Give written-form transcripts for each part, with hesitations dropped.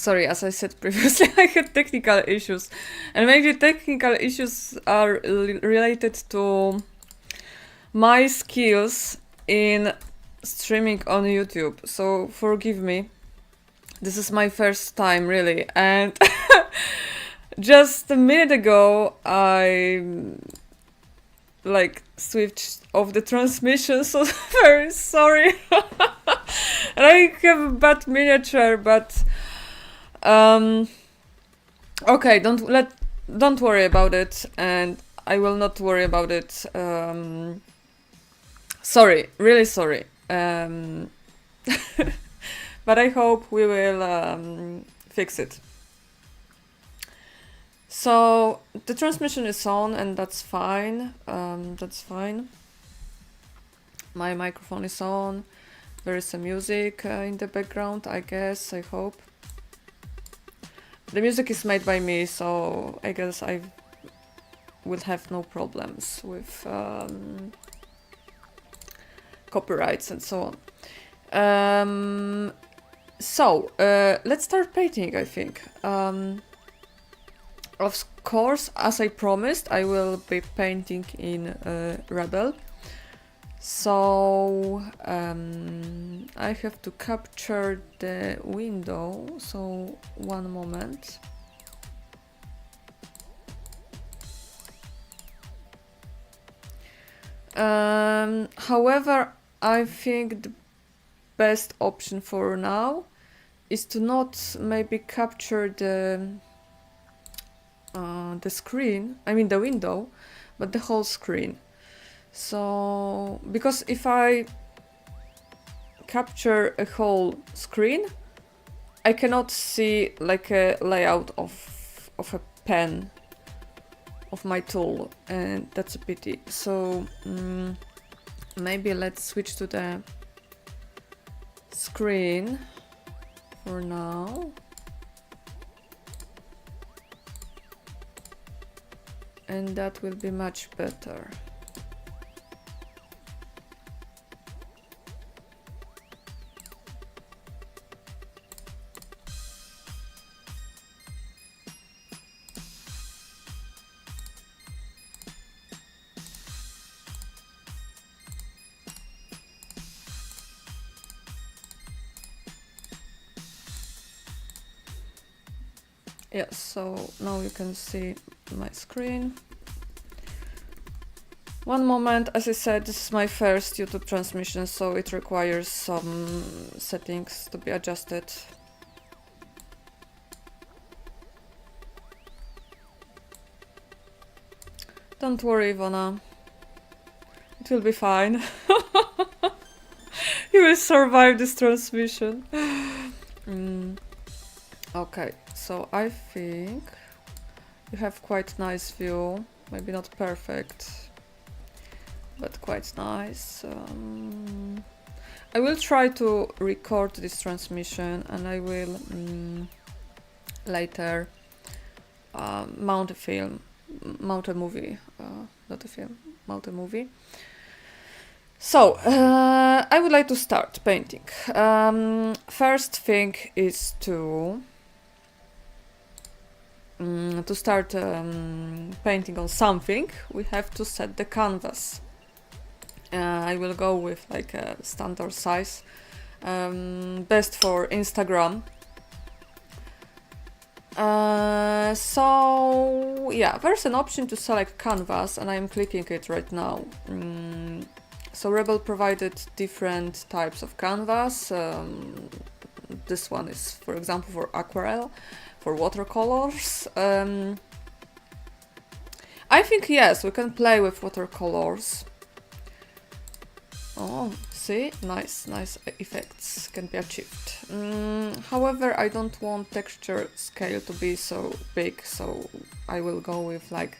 Sorry, as I said previously, I had technical issues. And maybe technical issues are related to my skills in streaming on YouTube. So forgive me. This is my first time, really. And just a minute ago, I switched off the transmission, so very sorry. And I have a bad miniature, but okay, don't worry about it, and I will not worry about it. Sorry, really sorry. But I hope we will fix it. So the transmission is on, and that's fine. That's fine. My microphone is on. There is some music in the background, I guess, I hope. The music is made by me, so I guess I will have no problems with copyrights and so on. So let's start painting, I think. Of course, as I promised, I will be painting in Rebelle. So I have to capture the window, so one moment. However, I think the best option for now is to not maybe capture the screen, I mean the window, but the whole screen. So, because if I capture a whole screen, I cannot see like a layout of a pen of my tool, and that's a pity. So maybe let's switch to the screen for now. And that will be much better. Yes, so now you can see my screen. One moment, as I said, this is my first YouTube transmission, so it requires some settings to be adjusted. Don't worry, Ivona. It will be fine. You will survive this transmission. Okay, so I think you have quite nice view. Maybe not perfect, but quite nice. I will try to record this transmission, and I will later mount a movie, not a film, mount a movie. So I would like to start painting. First thing is to start painting on something, we have to set the canvas. I will go with like a standard size, best for Instagram. So yeah, there's an option to select canvas, and I'm clicking it right now. So Rebelle provided different types of canvas. This one is, for example, for aquarelle, for watercolors. I think yes, we can play with watercolors. Oh, see, nice effects can be achieved. However, I don't want texture scale to be so big, so I will go with like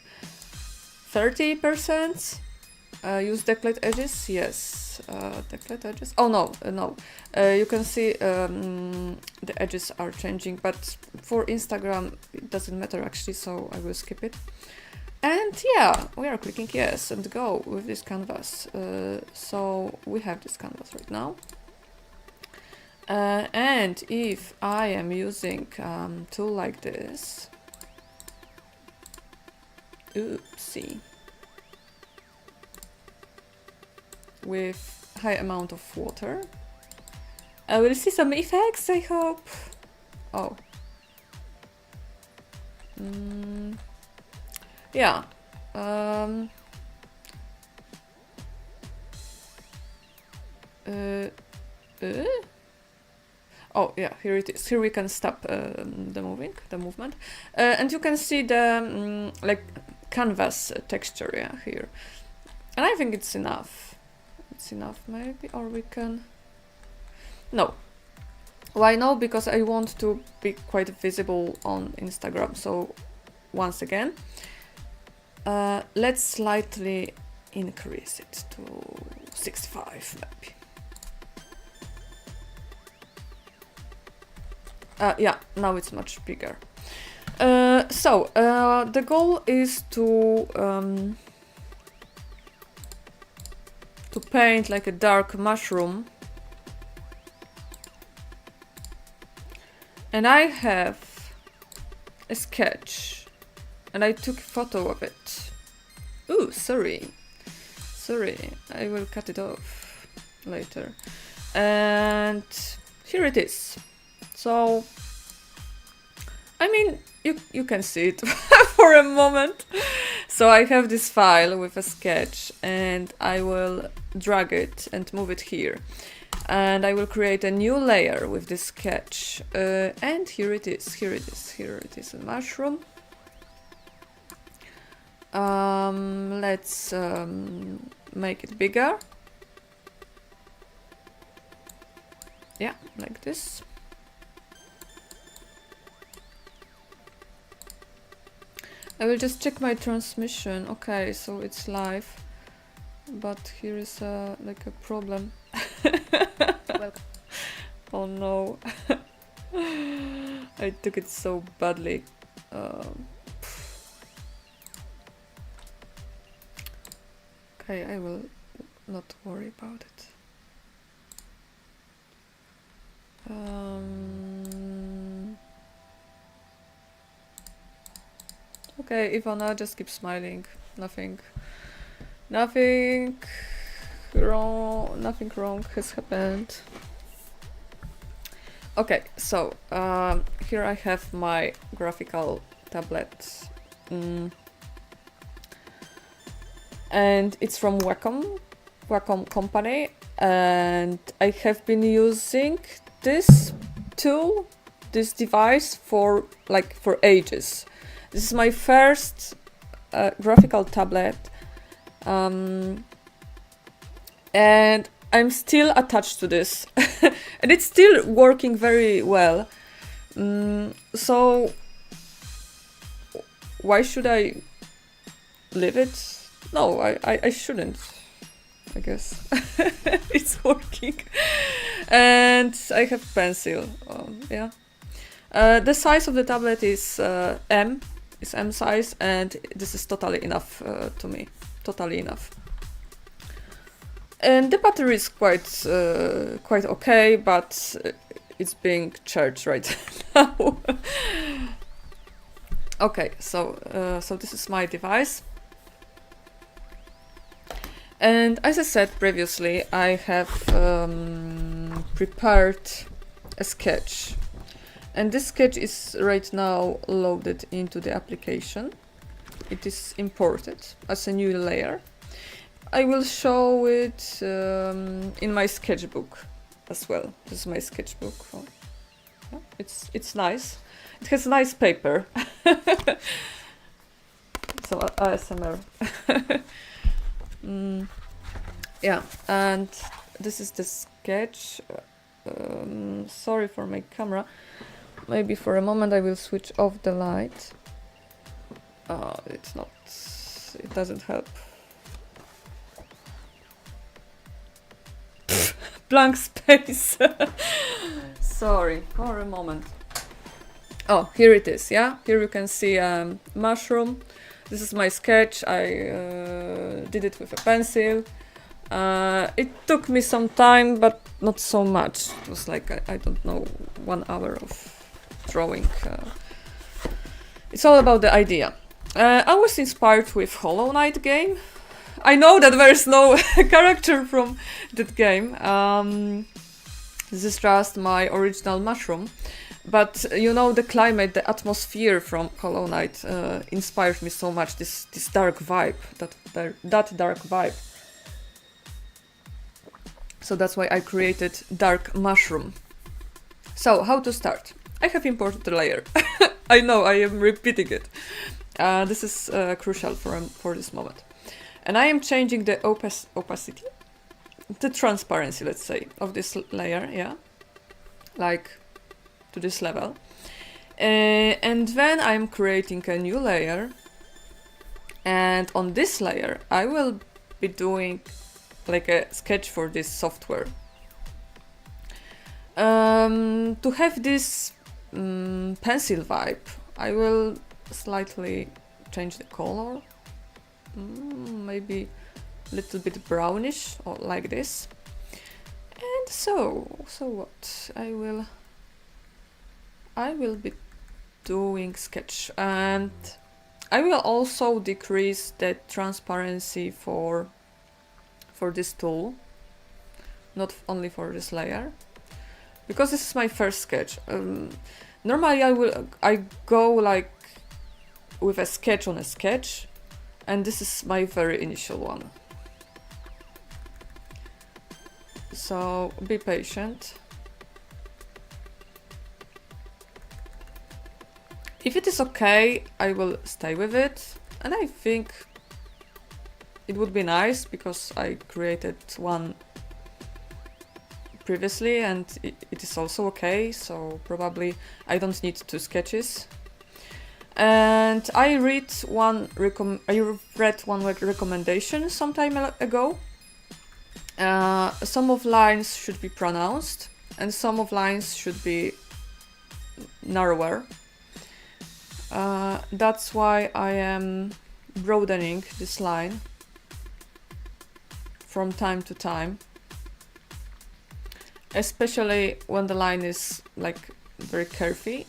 30%. Use decollete edges, yes. Decollete edges. Oh no, no. You can see the edges are changing, but for Instagram it doesn't matter actually, so I will skip it. And yeah, we are clicking yes and go with this canvas. So we have this canvas right now. And if I am using tool like this, oopsie, with high amount of water, I will see some effects, I hope. Oh. Yeah. Oh yeah, here it is. Here we can stop the movement, and you can see the like canvas texture, yeah, here. And I think it's enough. It's enough, maybe, or we can. No. Why no? Because I want to be quite visible on Instagram. So once again, let's slightly increase it to 65, maybe. Yeah, now it's much bigger. So the goal is to paint like a dark mushroom, and I have a sketch, and I took a photo of it. Ooh, sorry, I will cut it off later. And here it is. So, I mean, you can see it for a moment. So I have this file with a sketch, and I will drag it and move it here. And I will create a new layer with this sketch. And here it is, here it is, a mushroom. Let's make it bigger. Yeah, like this. I will just check my transmission. Okay, so it's live, but here is like a problem. Oh no. I took it so badly. Okay, I will not worry about it. Okay, Ivana, just keep smiling. Nothing wrong has happened. Okay, so here I have my graphical tablet, and it's from Wacom company, and I have been using this tool, this device for ages. This is my first graphical tablet, and I'm still attached to this, and it's still working very well. So why should I leave it? No, I shouldn't, I guess. It's working. And I have pencil, yeah. The size of the tablet is M size, and this is totally enough to me, totally enough. And the battery is quite okay, but it's being charged right now. Okay, so this is my device. And as I said previously, I have prepared a sketch. And this sketch is right now loaded into the application. It is imported as a new layer. I will show it in my sketchbook as well. This is my sketchbook. Oh, yeah, it's nice. It has nice paper. So ASMR. Yeah, and this is the sketch. Sorry for my camera. Maybe for a moment I will switch off the light. It's not. It doesn't help. Blank space. Sorry, for a moment. Oh, here it is. Yeah, here you can see mushroom. This is my sketch. I did it with a pencil. It took me some time, but not so much. It was like, I don't know, 1 hour of drawing. It's all about the idea. I was inspired with Hollow Knight game. I know that there is no character from that game. This is just my original mushroom. But you know, the climate, the atmosphere from Hollow Knight inspired me so much. This dark vibe, that dark vibe. So that's why I created Dark Mushroom. So how to start? I have imported the layer. I know I am repeating it. This is crucial for this moment. And I am changing the opacity, the transparency, let's say, of this layer, yeah, like to this level. And then I'm creating a new layer. And on this layer, I will be doing like a sketch for this software. To have this pencil vibe, I will slightly change the color. Maybe a little bit brownish or like this. And so what? I will be doing sketch, and I will also decrease the transparency for this tool, not only for this layer, because this is my first sketch. Normally I go like with a sketch on a sketch, and this is my very initial one. So be patient. If it is okay, I will stay with it, and I think it would be nice because I created one previously and it is also okay, so probably I don't need 2 sketches. And I read one recommendation some time ago. Some of lines should be pronounced and some of lines should be narrower. That's why I am broadening this line from time to time, especially when the line is like very curvy,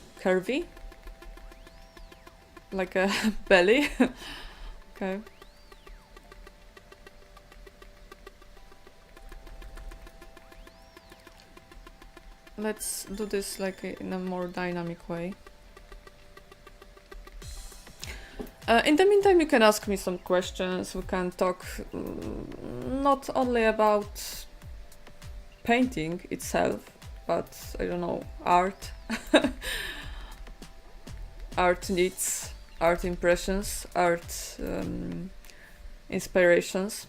like a belly. Okay. Let's do this like in a more dynamic way. In the meantime, you can ask me some questions. We can talk not only about painting itself, but I don't know, art, art needs, art impressions, art inspirations.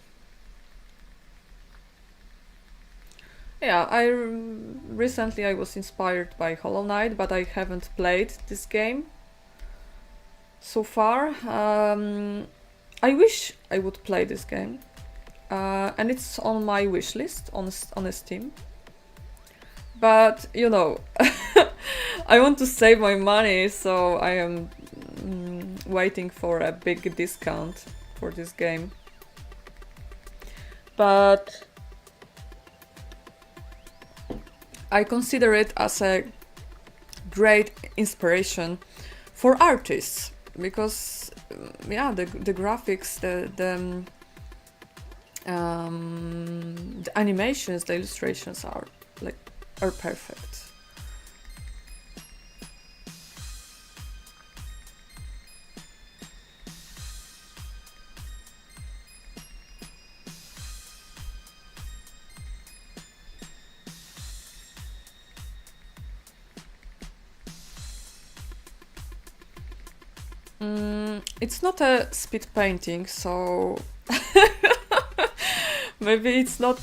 Yeah, recently I was inspired by Hollow Knight, but I haven't played this game so far. I wish I would play this game, and it's on my wish list on Steam. But you know, I want to save my money, so I am waiting for a big discount for this game. But I consider it as a great inspiration for artists. Because yeah, the graphics, the animations, the illustrations are perfect. It's not a speed painting, so maybe it's not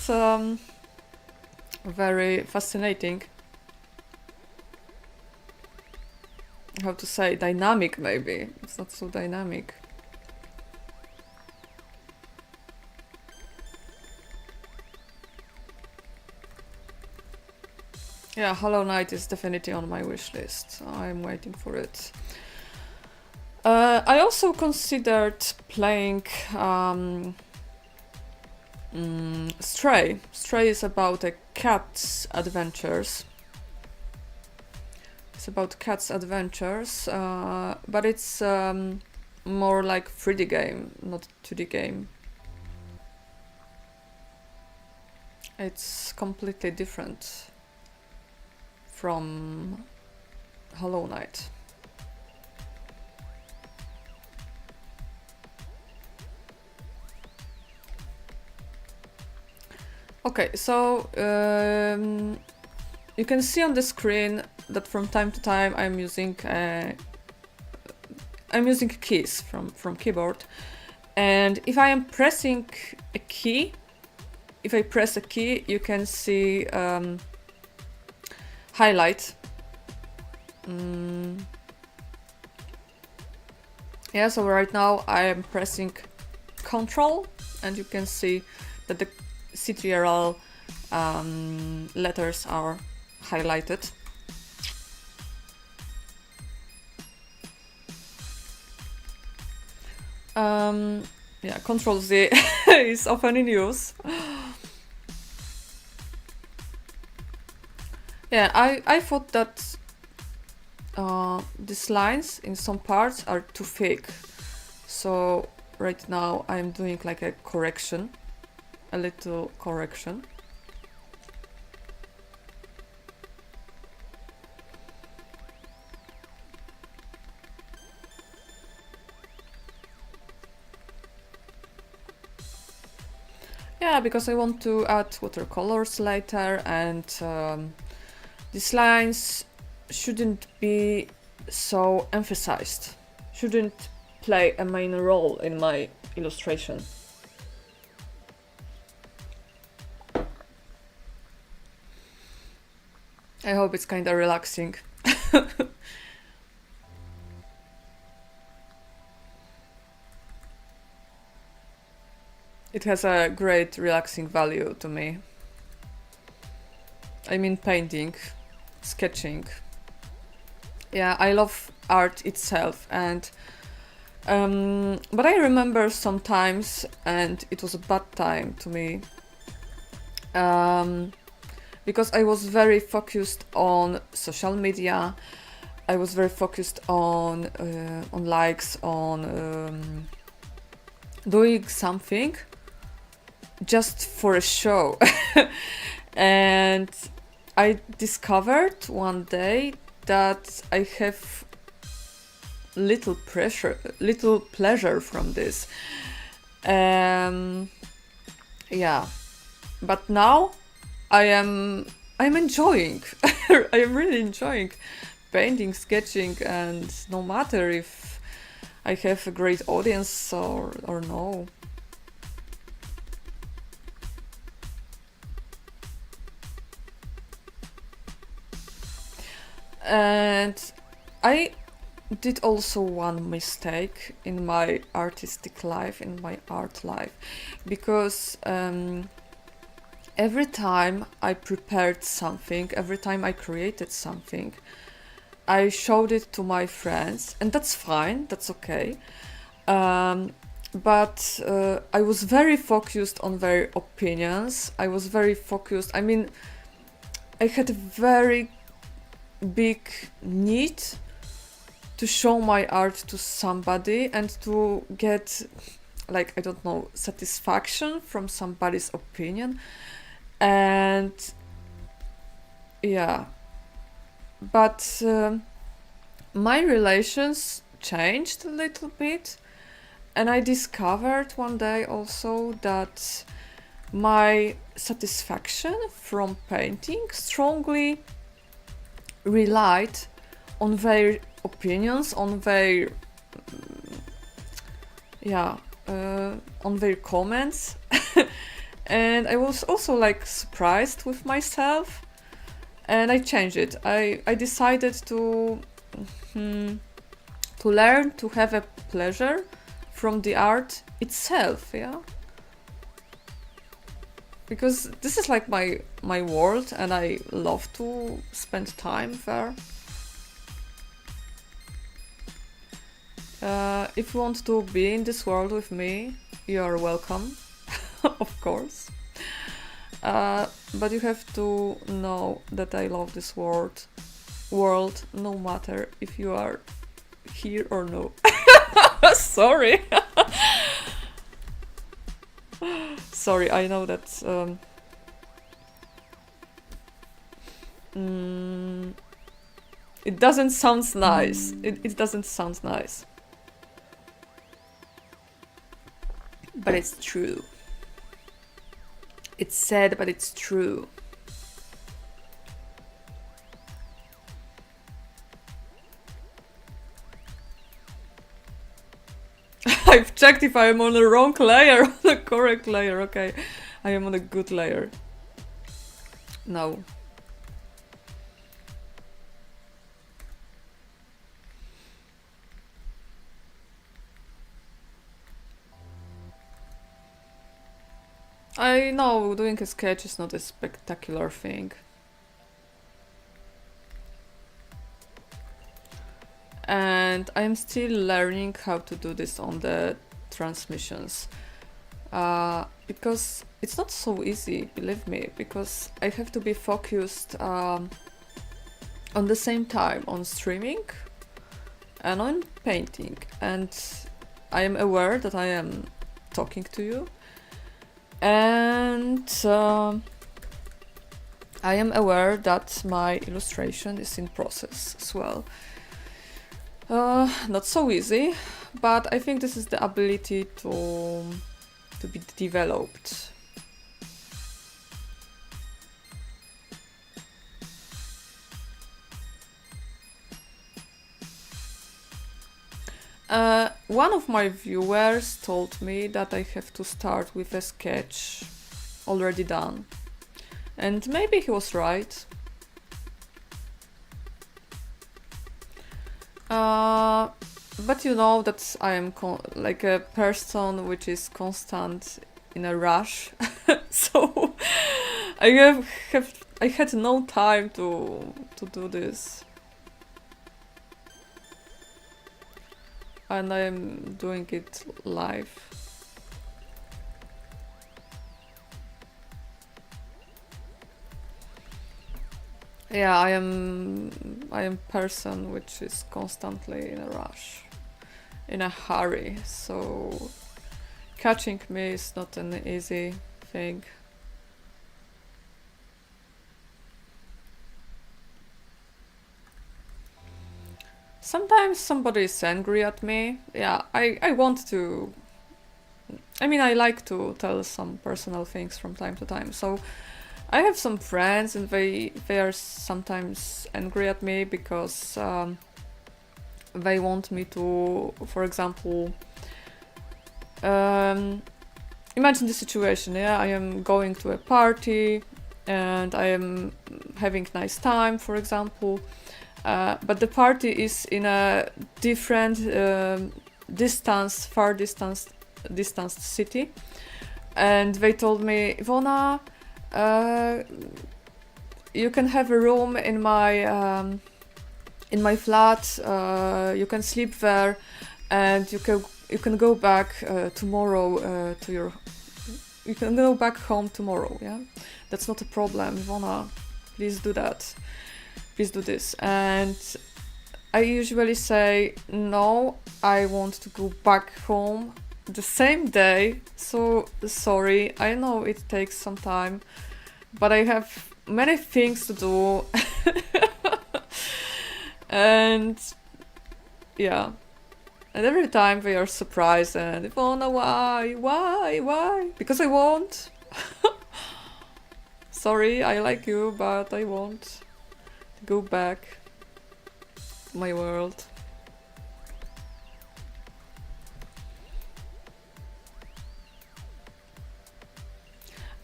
very fascinating. How to say, dynamic maybe. It's not so dynamic. Yeah, Hollow Knight is definitely on my wish list. I'm waiting for it. I also considered playing Stray. Stray is about a cat's adventures. It's about cat's adventures, but it's more like 3D game, not 2D game. It's completely different from Hollow Knight. Okay, so you can see on the screen that from time to time I'm using keys from keyboard, and if I am pressing a key, if I press a key, you can see highlight. Yeah, so right now I am pressing Control, and you can see that the CTRL letters are highlighted. Yeah, Control Z is often in use. Yeah, I thought that these lines in some parts are too thick, so right now I'm doing like a correction, a little correction. Yeah, because I want to add watercolors later, and these lines shouldn't be so emphasized, shouldn't play a main role in my illustration. I hope it's kind of relaxing. It has a great relaxing value to me. I mean painting, sketching. Yeah, I love art itself, and but I remember sometimes, and it was a bad time to me, because I was very focused on social media. I was very focused on likes, on doing something just for a show. And I discovered one day that I have little pleasure from this. Yeah, but now I'm enjoying. I am really enjoying painting, sketching, and no matter if I have a great audience or no. And I did also one mistake in my artistic life, in my art life, because every time I prepared something, every time I created something, I showed it to my friends, and that's fine, that's okay. But I was very focused on their opinions. I was very focused. I mean, I had a very big need to show my art to somebody and to get, like, I don't know, satisfaction from somebody's opinion. And yeah, but my relations changed a little bit, and I discovered one day also that my satisfaction from painting strongly relied on their opinions, on their on their comments. And I was also like surprised with myself, and I changed it. I decided to learn to have a pleasure from the art itself, yeah, because this is like my world, and I love to spend time there. If you want to be in this world with me, you are welcome. of course. But you have to know that I love this world, no matter if you are here or no. Sorry. Sorry, I know that it doesn't sound nice. It doesn't sound nice. But it's true. It's sad, but it's true. I've checked if I am on the wrong layer, on the correct layer. Okay, I am on a good layer. No. I know doing a sketch is not a spectacular thing. And I'm still learning how to do this on the transmissions. Because it's not so easy, believe me, because I have to be focused on the same time on streaming and on painting. And I am aware that I am talking to you. And I am aware that my illustration is in process as well. Not so easy, but I think this is the ability to be developed. One of my viewers told me that I have to start with a sketch already done. And maybe he was right. But you know that I am like a person which is constant in a rush. So I had no time to do this. And I am doing it live. Yeah, I am person which is constantly in a rush, in a hurry, so catching me is not an easy thing. Sometimes somebody is angry at me. Yeah, I want to... I mean, I like to tell some personal things from time to time, so I have some friends and they are sometimes angry at me because they want me to, for example, imagine the situation, yeah, I am going to a party and I am having nice time, for example, but the party is in a different far distance city, and they told me, Ivona, you can have a room in my flat. You can sleep there, and you can go back tomorrow to your. You can go back home tomorrow. Yeah, that's not a problem, Ivona. Please do that. Please do this. And I usually say no. I want to go back home the same day. So sorry. I know it takes some time, but I have many things to do. And yeah, and every time they are surprised and oh no, why? Because I won't. Sorry, I like you, but I won't go back to my world.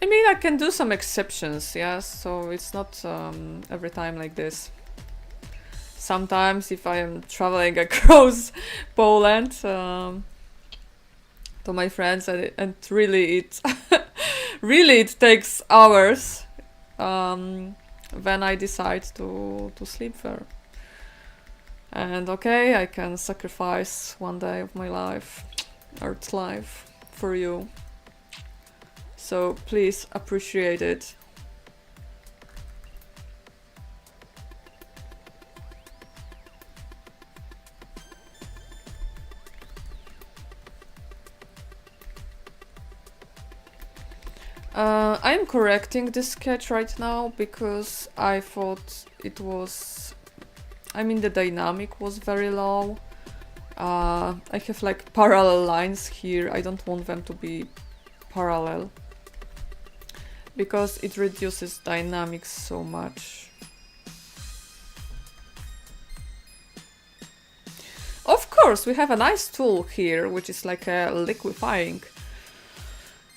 I mean, I can do some exceptions, yes, so it's not every time like this. Sometimes if I am traveling across Poland to my friends and really it takes hours, then I decide to sleep there. And okay, I can sacrifice one day of my life, Earth's life, for you. So please appreciate it. I am correcting this sketch right now because I thought it was... I mean, the dynamic was very low. I have like parallel lines here. I don't want them to be parallel because it reduces dynamics so much. Of course, we have a nice tool here, which is like a liquefying.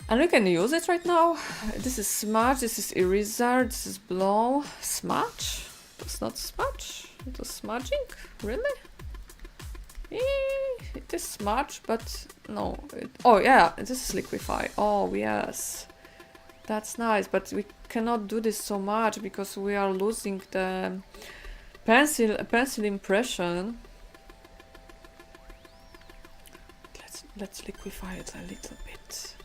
And we can use it right now. This is smudge, this is eraser, this is blow. Smudge? It's not smudge. It was smudging? Really? It is smudge, but no. Oh yeah, this is liquefy. Oh yes. That's nice, but we cannot do this so much because we are losing the pencil impression. Let's liquefy it a little bit.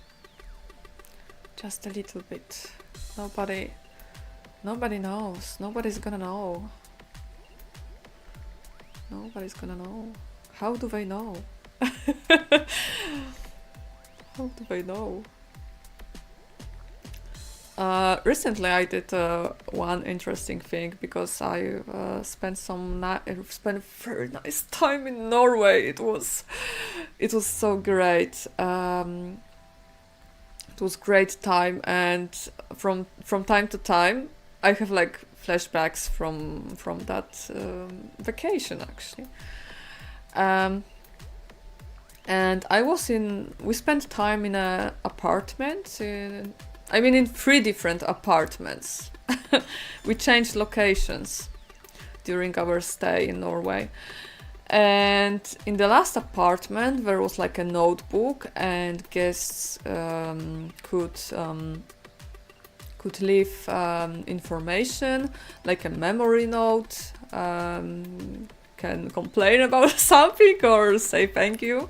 Just a little bit. Nobody knows. Nobody's gonna know. Nobody's gonna know. How do they know? How do they know? Recently I did one interesting thing because I spent very nice time in Norway. It was so great. It was great time, and from time to time I have like flashbacks from that vacation actually. And we spent time in an apartment. In 3 different apartments. We changed locations during our stay in Norway. And in the last apartment there was like a notebook, and guests could leave information like a memory note, can complain about something or say thank you.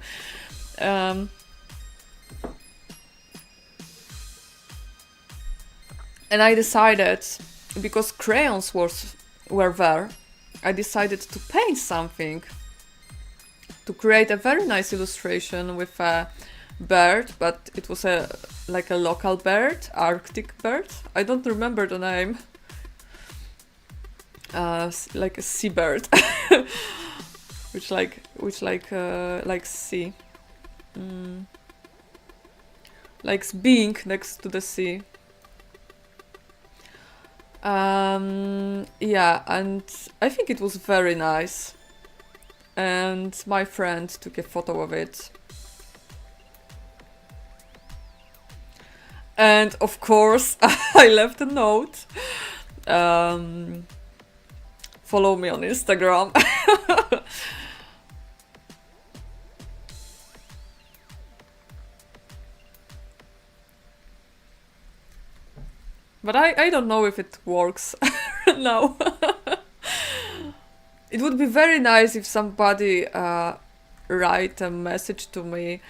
And I decided, because crayons were there, I decided to paint something, to create a very nice illustration with a bird, but it was like a local bird, Arctic bird. I don't remember the name. Like a seabird, which like sea, like being next to the sea. Yeah, and I think it was very nice. And my friend took a photo of it. And of course, I left a note. Follow me on Instagram. But I don't know if it works now. It would be very nice if somebody write a message to me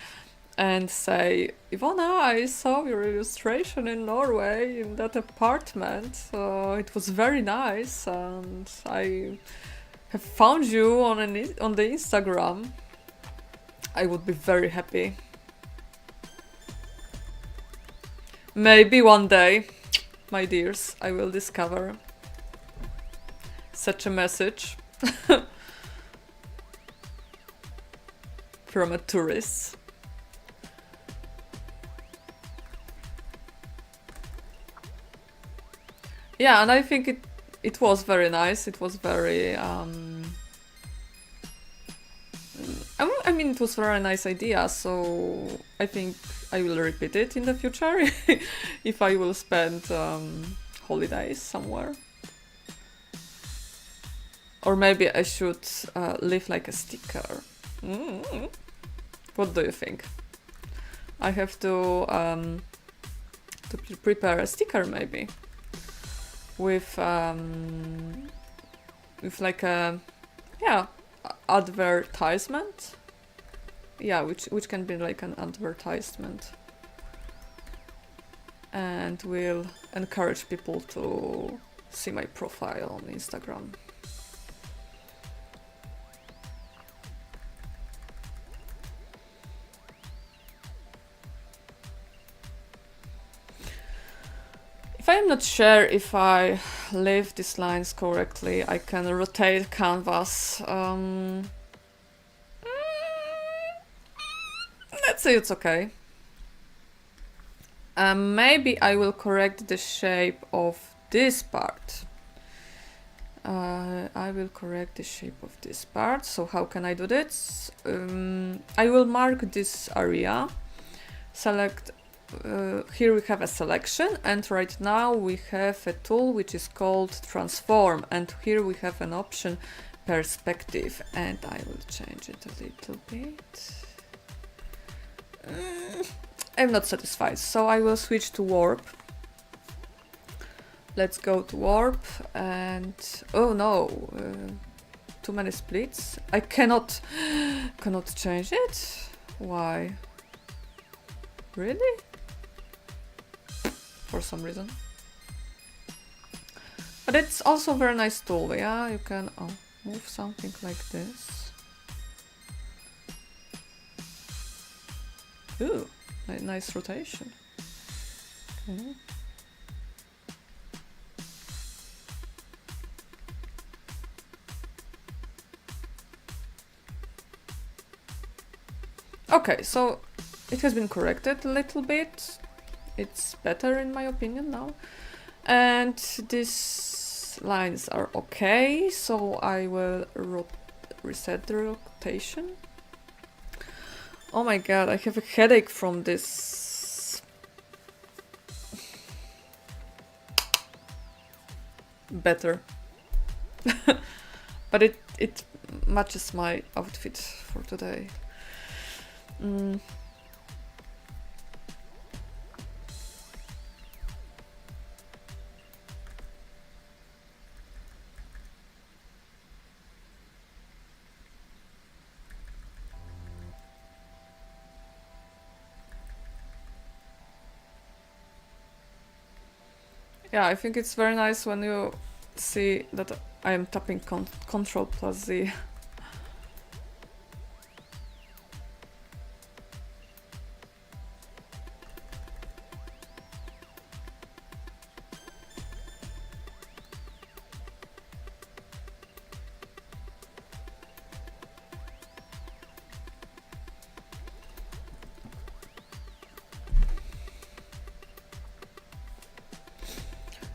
and say, Ivona, I saw your illustration in Norway in that apartment. It was very nice, and I have found you on the Instagram. I would be very happy. Maybe one day, my dears, I will discover such a message from a tourist. Yeah, and I think it was very nice. It was very I mean, it was a very nice idea, so I think I will repeat it in the future if I will spend holidays somewhere. Or maybe I should leave like a sticker. What do you think? I have to prepare a sticker maybe with like a advertisement. Yeah, which can be like an advertisement. and will encourage people to see my profile on Instagram. If I'm not sure if I leave these lines correctly, I can rotate canvas. Let's say it's okay. Maybe I will correct the shape of this part. I will correct the shape of this part. So how can I do this? I will mark this area, select, here we have a selection, and right now we have a tool which is called transform, and here we have an option perspective, and I will change it a little bit. I'm not satisfied, so I will switch to warp. Let's go to warp, and oh no, too many splits. I cannot change it. Why? Really? For some reason. But it's also a very nice tool. Yeah, you can move something like this. Ooh, nice rotation. Okay. Okay, so it has been corrected a little bit. It's better in my opinion now. And these lines are okay, so I will reset the rotation. Oh my god, I have a headache from this. Better. But it matches my outfit for today. Yeah, I think it's very nice when you see that I am tapping Ctrl plus Z.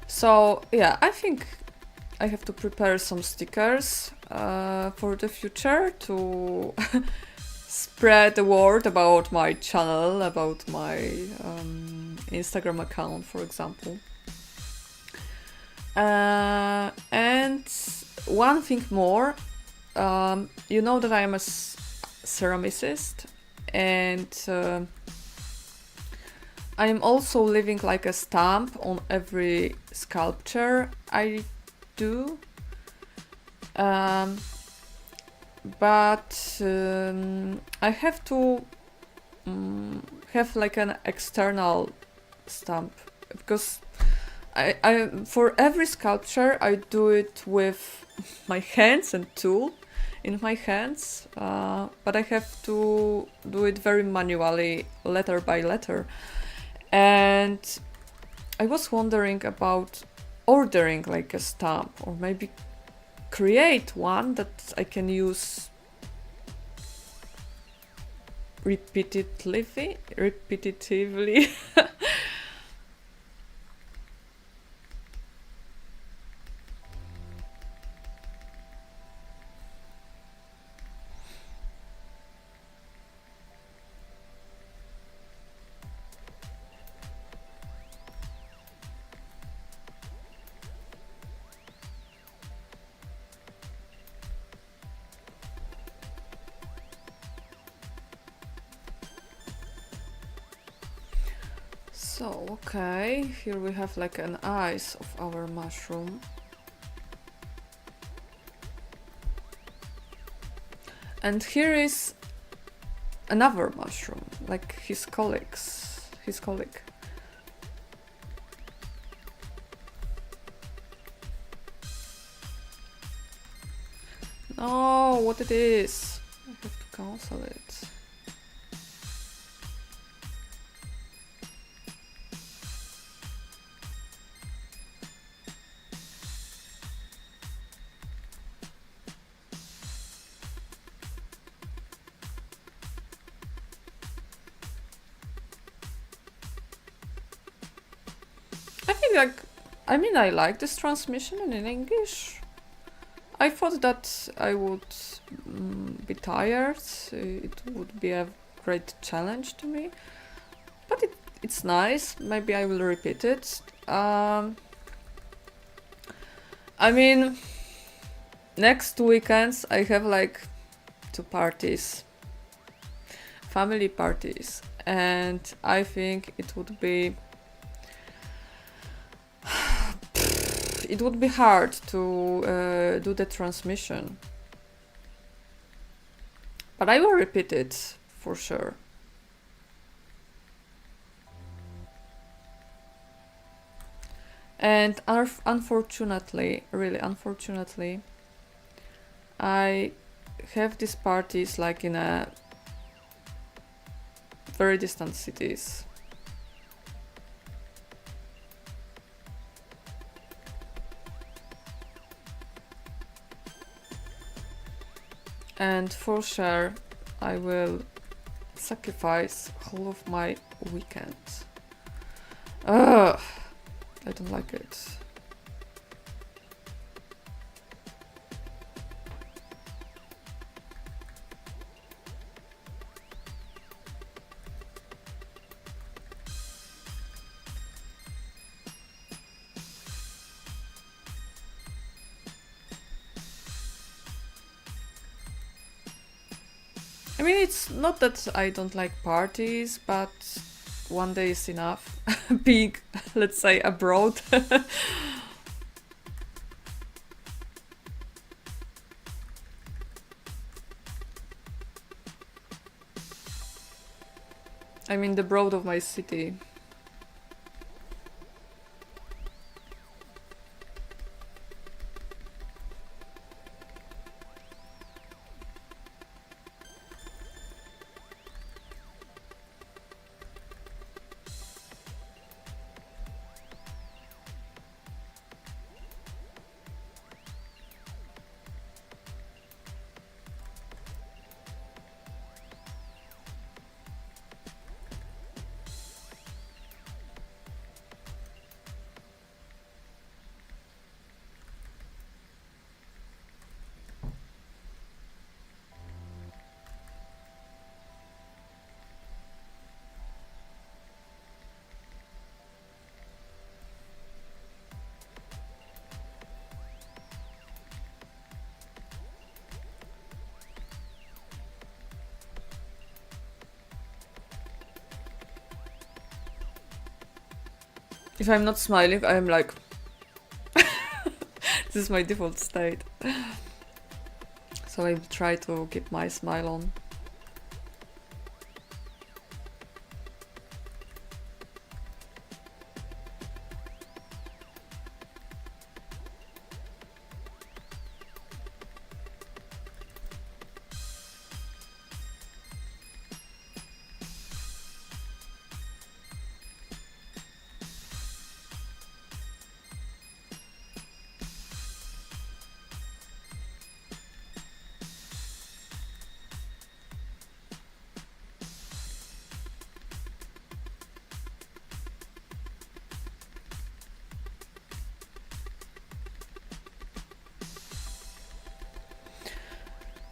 So yeah, I think I have to prepare some stickers for the future to spread the word about my channel, about my Instagram account, for example. And one thing more, you know that I am a ceramicist, and I am also leaving like a stamp on every sculpture I do. But I have to have like an external stamp, because I for every sculpture I do it with my hands and tool in my hands, but I have to do it very manually, letter by letter. And I was wondering about ordering like a stamp, or maybe create one that I can use repetitively. So, okay, here we have like an eyes of our mushroom. And here is another mushroom, like his colleague. Oh, what it is? I have to cancel it. I think I like this transmission in English. I thought that I would be tired. It would be a great challenge to me, but it's nice. Maybe I will repeat it. I mean, next weekends I have like 2 parties, family parties, and I think it would be hard to do the transmission. But I will repeat it for sure. And unfortunately, really unfortunately, I have these parties like in a very distant cities. And for sure, I will sacrifice all of my weekend. Ugh, I don't like it. I mean, it's not that I don't like parties, but one day is enough. Being, let's say, abroad. I mean, the broad of my city. If I'm not smiling, I'm like... This is my default state. So I try to keep my smile on.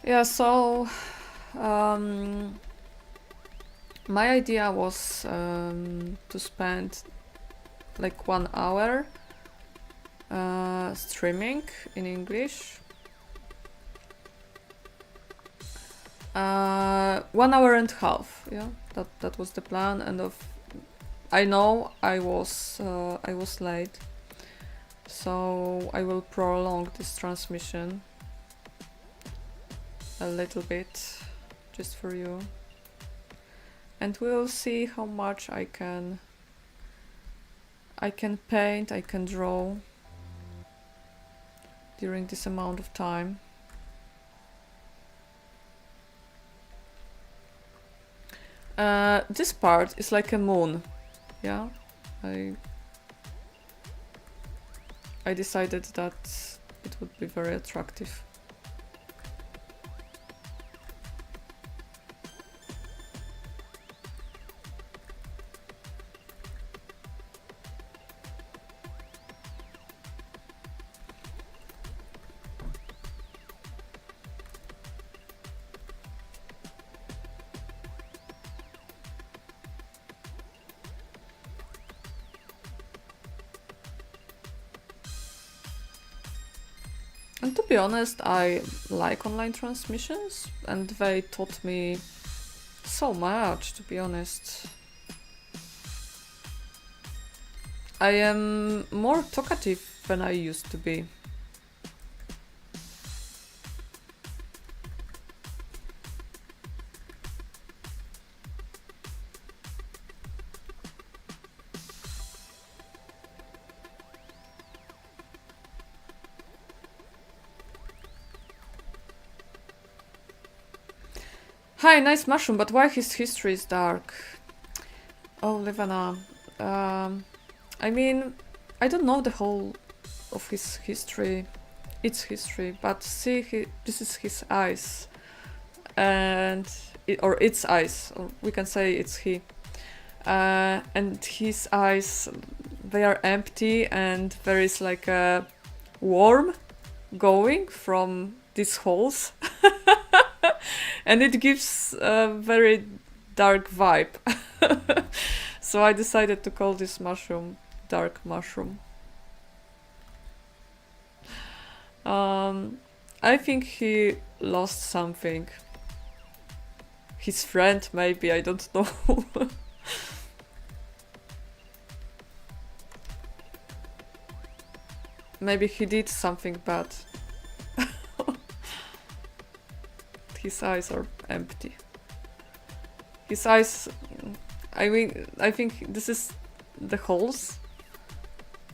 Yeah, so my idea was to spend like 1 hour streaming in English. 1.5 hours, yeah, that was the plan. And I know I was late, so I will prolong this transmission a little bit just for you, and we'll see how much I can paint, I can draw during this amount of time. This part is like a moon. Yeah, I decided that it would be very attractive. And to be honest, I like online transmissions, and they taught me so much, to be honest. I am more talkative than I used to be. Hi, nice mushroom, but why his history is dark? Oh, Livana. I mean, I don't know the whole of his history, its history, but see, this is his eyes, and or its eyes, or we can say it's he, and his eyes, they are empty, and there is like a worm going from these holes, and it gives a very dark vibe. So I decided to call this mushroom Dark Mushroom. I think he lost something. His friend, maybe, I don't know. Maybe he did something bad. His eyes are empty. His eyes... I mean, I think this is the holes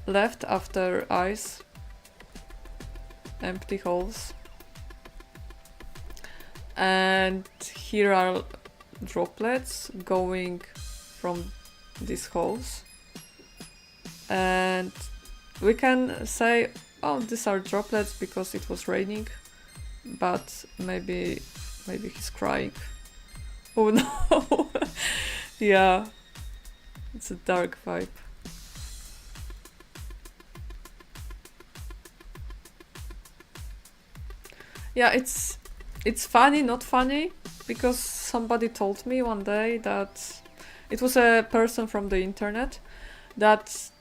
left after eyes. Empty holes. And here are droplets going from these holes. And we can say, oh, these are droplets because it was raining. But maybe he's crying. Oh no! Yeah, it's a dark vibe. Yeah, it's funny, not funny, because somebody told me one day that it was a person from the internet that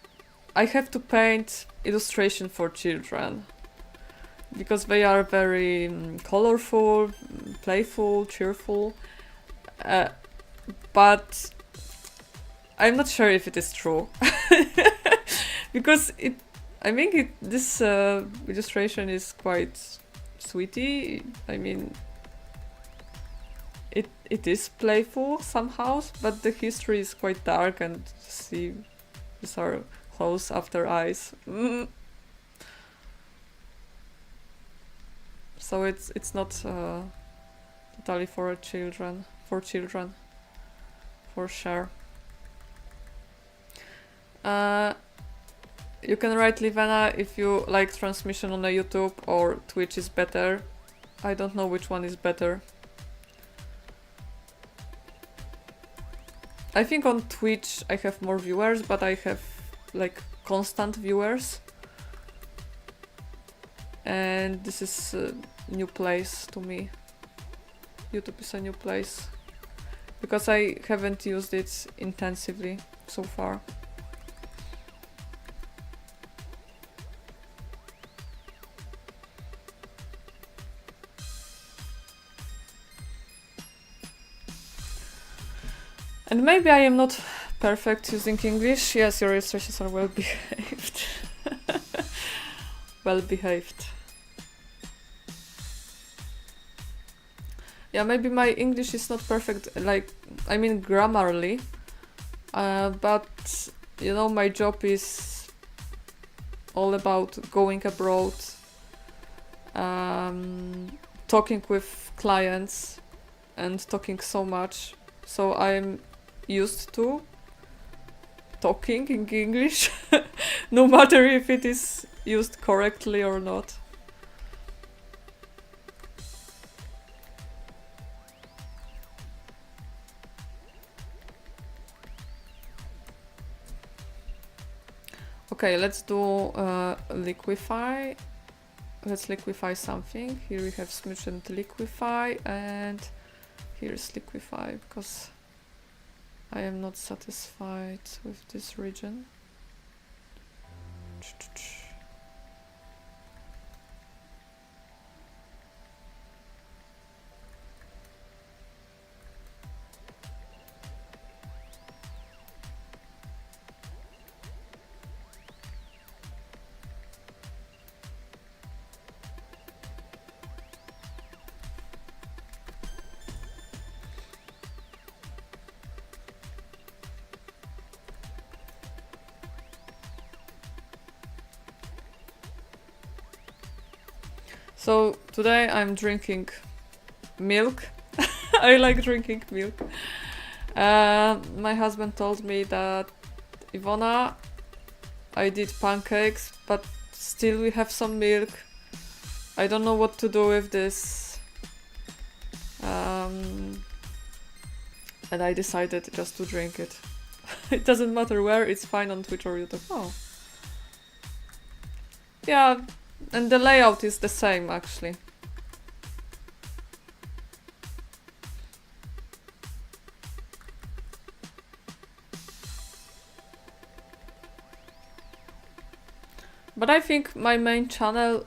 I have to paint illustration for children because they are very colorful, playful, cheerful. But I'm not sure if it is true. Because I think this illustration is quite sweetie. I mean, it is playful somehow, but the history is quite dark, and see, these are holes after eyes. So it's not totally for children. For sure. You can write Livena if you like transmission on a YouTube or Twitch is better. I don't know which one is better. I think on Twitch I have more viewers, but I have like constant viewers. And this is a new place to me. YouTube is a new place. Because I haven't used it intensively so far. And maybe I am not perfect using English. Yes, your illustrations are well behaved. Well behaved. Yeah, maybe my English is not perfect, like, I mean grammarly, but, you know, my job is all about going abroad, talking with clients and talking so much so I'm used to talking in English, no matter if it is used correctly or not. Okay, let's do liquefy. Let's liquefy something. Here we have smooth and liquefy, and here's liquefy because I am not satisfied with this region. So today I'm drinking milk. I like drinking milk. My husband told me that, Ivona, I did pancakes, but still we have some milk. I don't know what to do with this. And I decided just to drink it. It doesn't matter where, it's fine on Twitch or YouTube. Oh. Yeah, and the layout is the same actually. But I think my main channel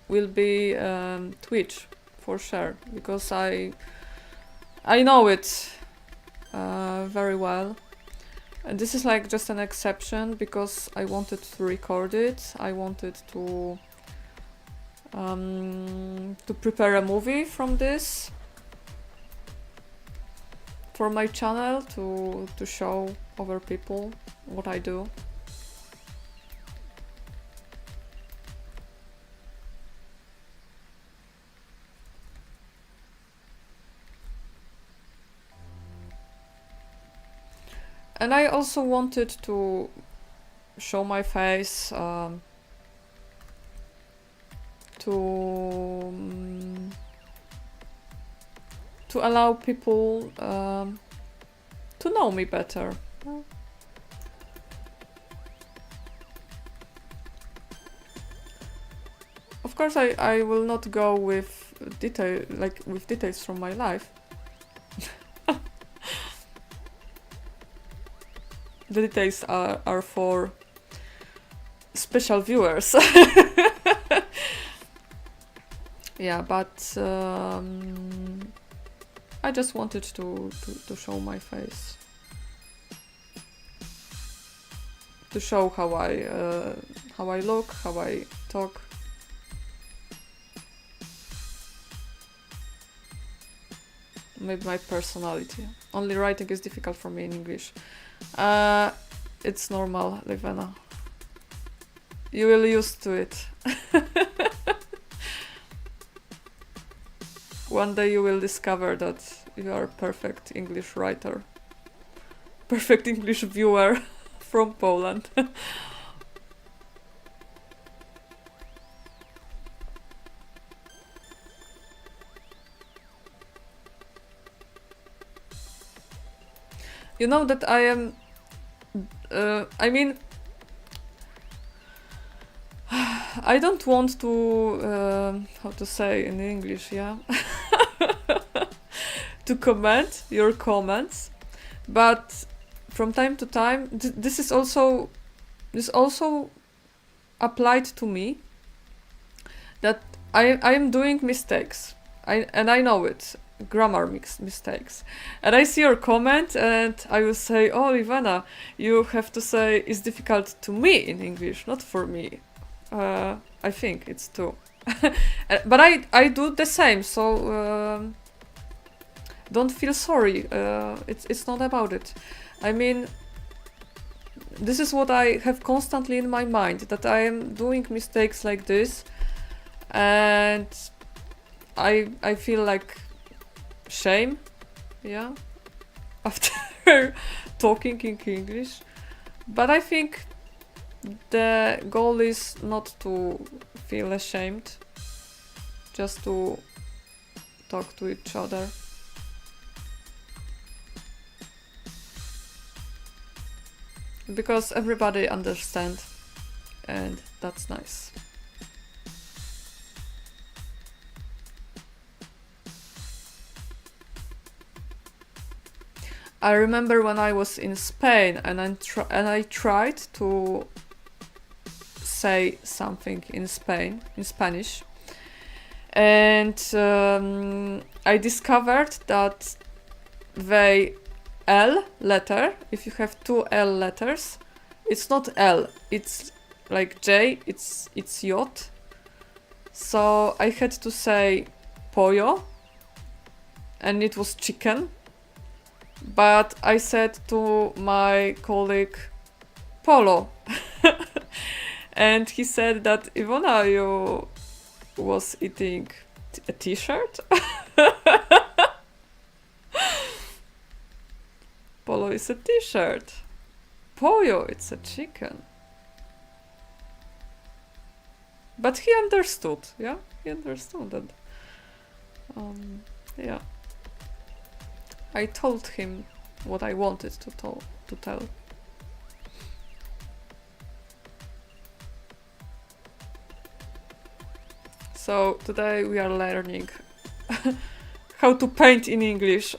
will be Twitch for sure, because I know it very well. And this is like just an exception because I wanted to record it. I wanted to prepare a movie from this for my channel to show other people what I do. And I also wanted to show my face, to allow people to know me better. Of course, I will not go with details from my life. The details are for special viewers. Yeah, but I just wanted to show my face, to show how I look, how I talk. Maybe my personality. Only writing is difficult for me in English. It's normal, Livena. You will used to it. One day you will discover that you are a perfect English writer. Perfect English viewer from Poland. You know that I am... I mean... I don't want to... how to say in English, yeah? To comment your comments, but from time to time, this also applied to me, that I am doing mistakes. I know it. Grammar mistakes, and I see your comment and I will say, oh, Ivana, you have to say it's difficult to me in English, not for me. I think it's too. But I do the same, so don't feel sorry. It's not about it. I mean, this is what I have constantly in my mind, that I am doing mistakes like this, and I feel like shame, yeah, after talking in English. But I think the goal is not to feel ashamed, just to talk to each other. Because everybody understands, and that's nice. I remember when I was in Spain and I tried to say something in Spanish, and I discovered that the L letter, if you have two L letters, it's not L, it's like J, it's J. So I had to say pollo, and it was chicken. But I said to my colleague polo. And he said that Ivona, you was eating a t-shirt? Polo is a t-shirt. Pollo, it's a chicken. But he understood, yeah? He understood that. Yeah. I told him what I wanted to tell. So today we are learning how to paint in English.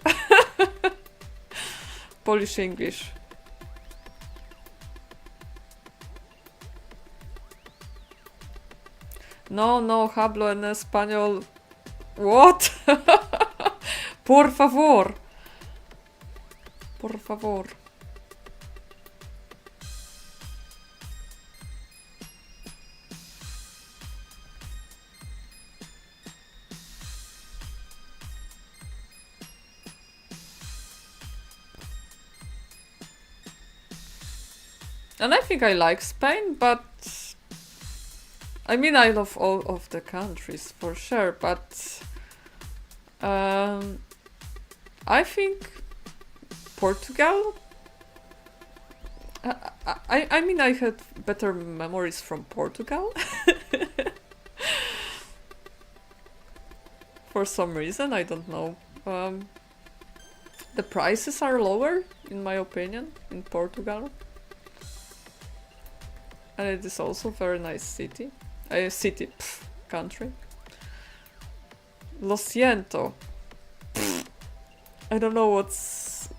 Polish English. No, hablo en español. What? Por favor. Por favor. And I think I like Spain, but I mean, I love all of the countries for sure, but I think Portugal. I mean, I had better memories from Portugal. For some reason, I don't know. The prices are lower, in my opinion, in Portugal. And it is also a very nice city. Country. Lo siento. I don't know what's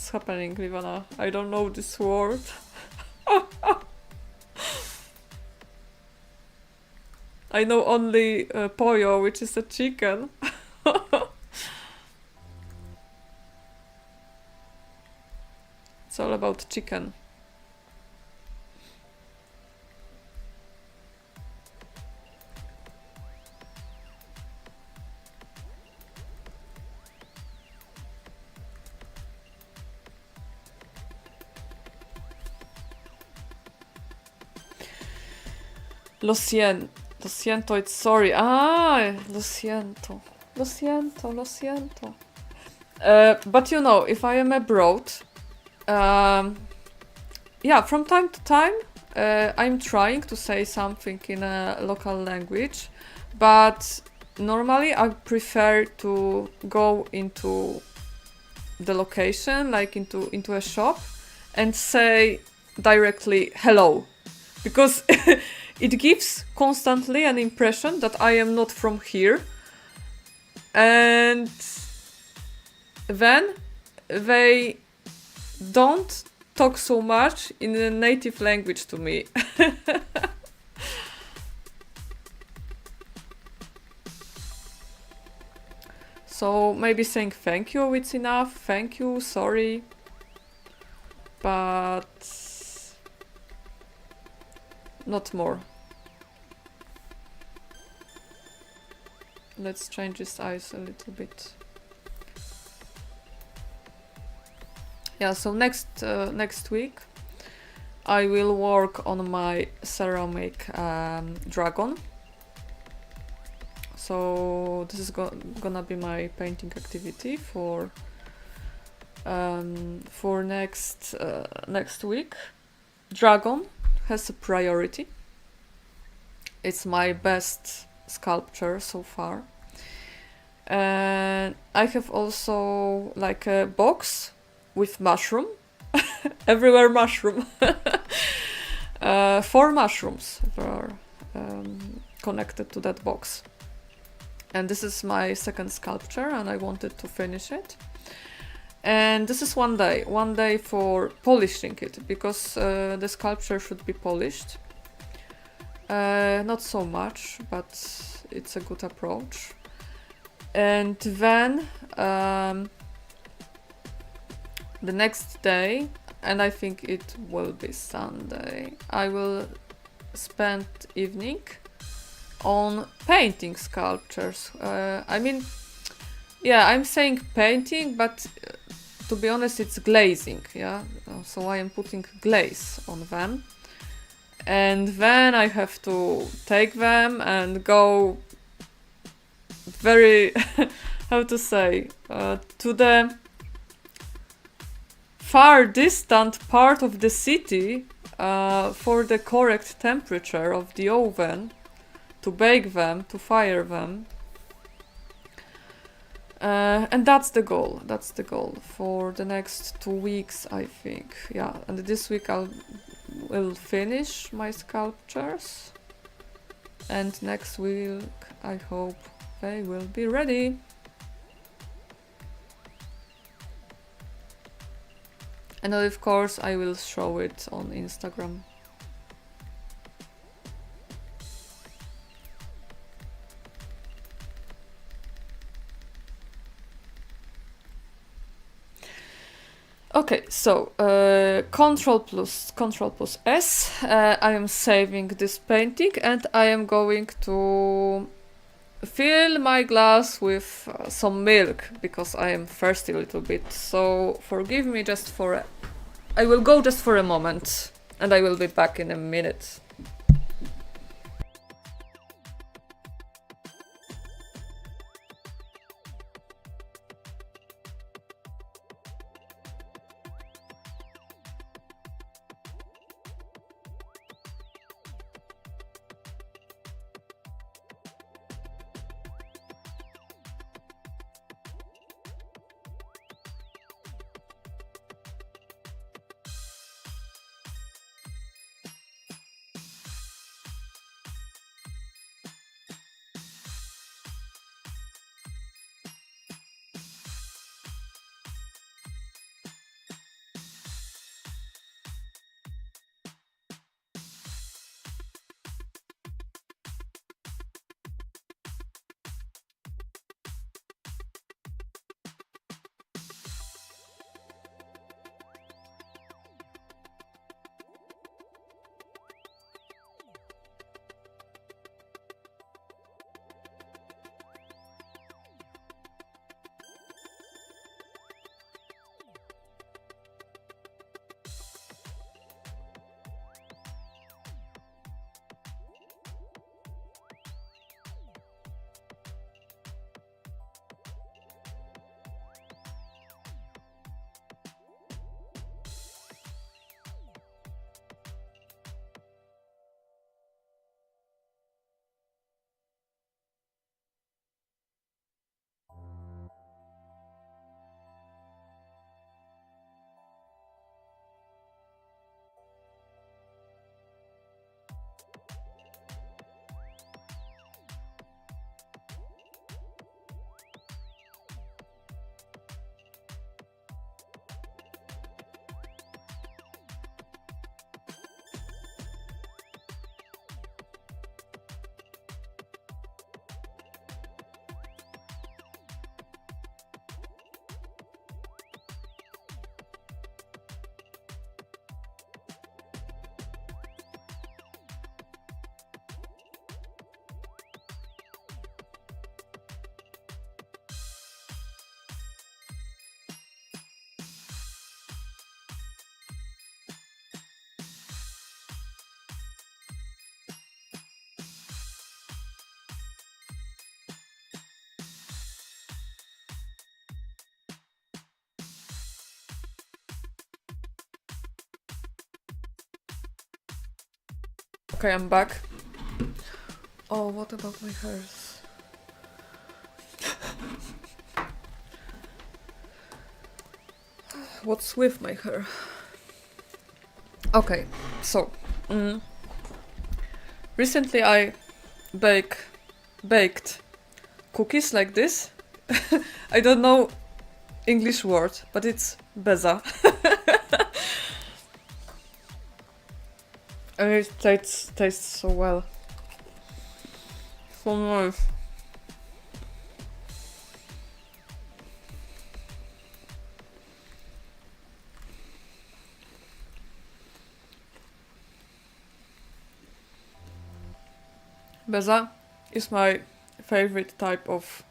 happening, Livana. I don't know this word. I know only pollo, which is a chicken. It's all about chicken. Lo siento, it's sorry. Ah, lo siento. But you know, if I am abroad, yeah, from time to time, I'm trying to say something in a local language, but normally I prefer to go into the location, like into a shop, and say directly hello, because it gives constantly an impression that I am not from here, and then they don't talk so much in a native language to me. So maybe saying thank you, it's enough. Thank you, sorry. But not more. Let's change his eyes a little bit. Yeah, so next week I will work on my ceramic dragon. So this is gonna be my painting activity for for next week. Dragon has a priority. It's my best sculpture so far. And I have also like a box with mushroom. Everywhere mushroom. 4 mushrooms are connected to that box. And this is my second sculpture, and I wanted to finish it. And this is one day for polishing it, because the sculpture should be polished. Not so much, but it's a good approach. And then the next day, and I think it will be Sunday, I will spend evening on painting sculptures. I mean, yeah, I'm saying painting, but to be honest, it's glazing, yeah? So I am putting glaze on them. And then I have to take them and go very, how to say, to the far distant part of the city for the correct temperature of the oven, to bake them, to fire them. And that's the goal. That's the goal for the next 2 weeks, I think. Yeah, and this week will finish my sculptures. And next week, I hope they will be ready. And of course, I will show it on Instagram. Okay, so Control plus S. I am saving this painting, and I am going to fill my glass with some milk, because I am thirsty a little bit. So forgive me just for I will go just for a moment, and I will be back in a minute. Okay, I'm back. Oh, what about my hairs? What's with my hair? Okay, so recently I baked cookies like this. I don't know English word, but it's beza. And it tastes so well. So nice. Beza is my favorite type of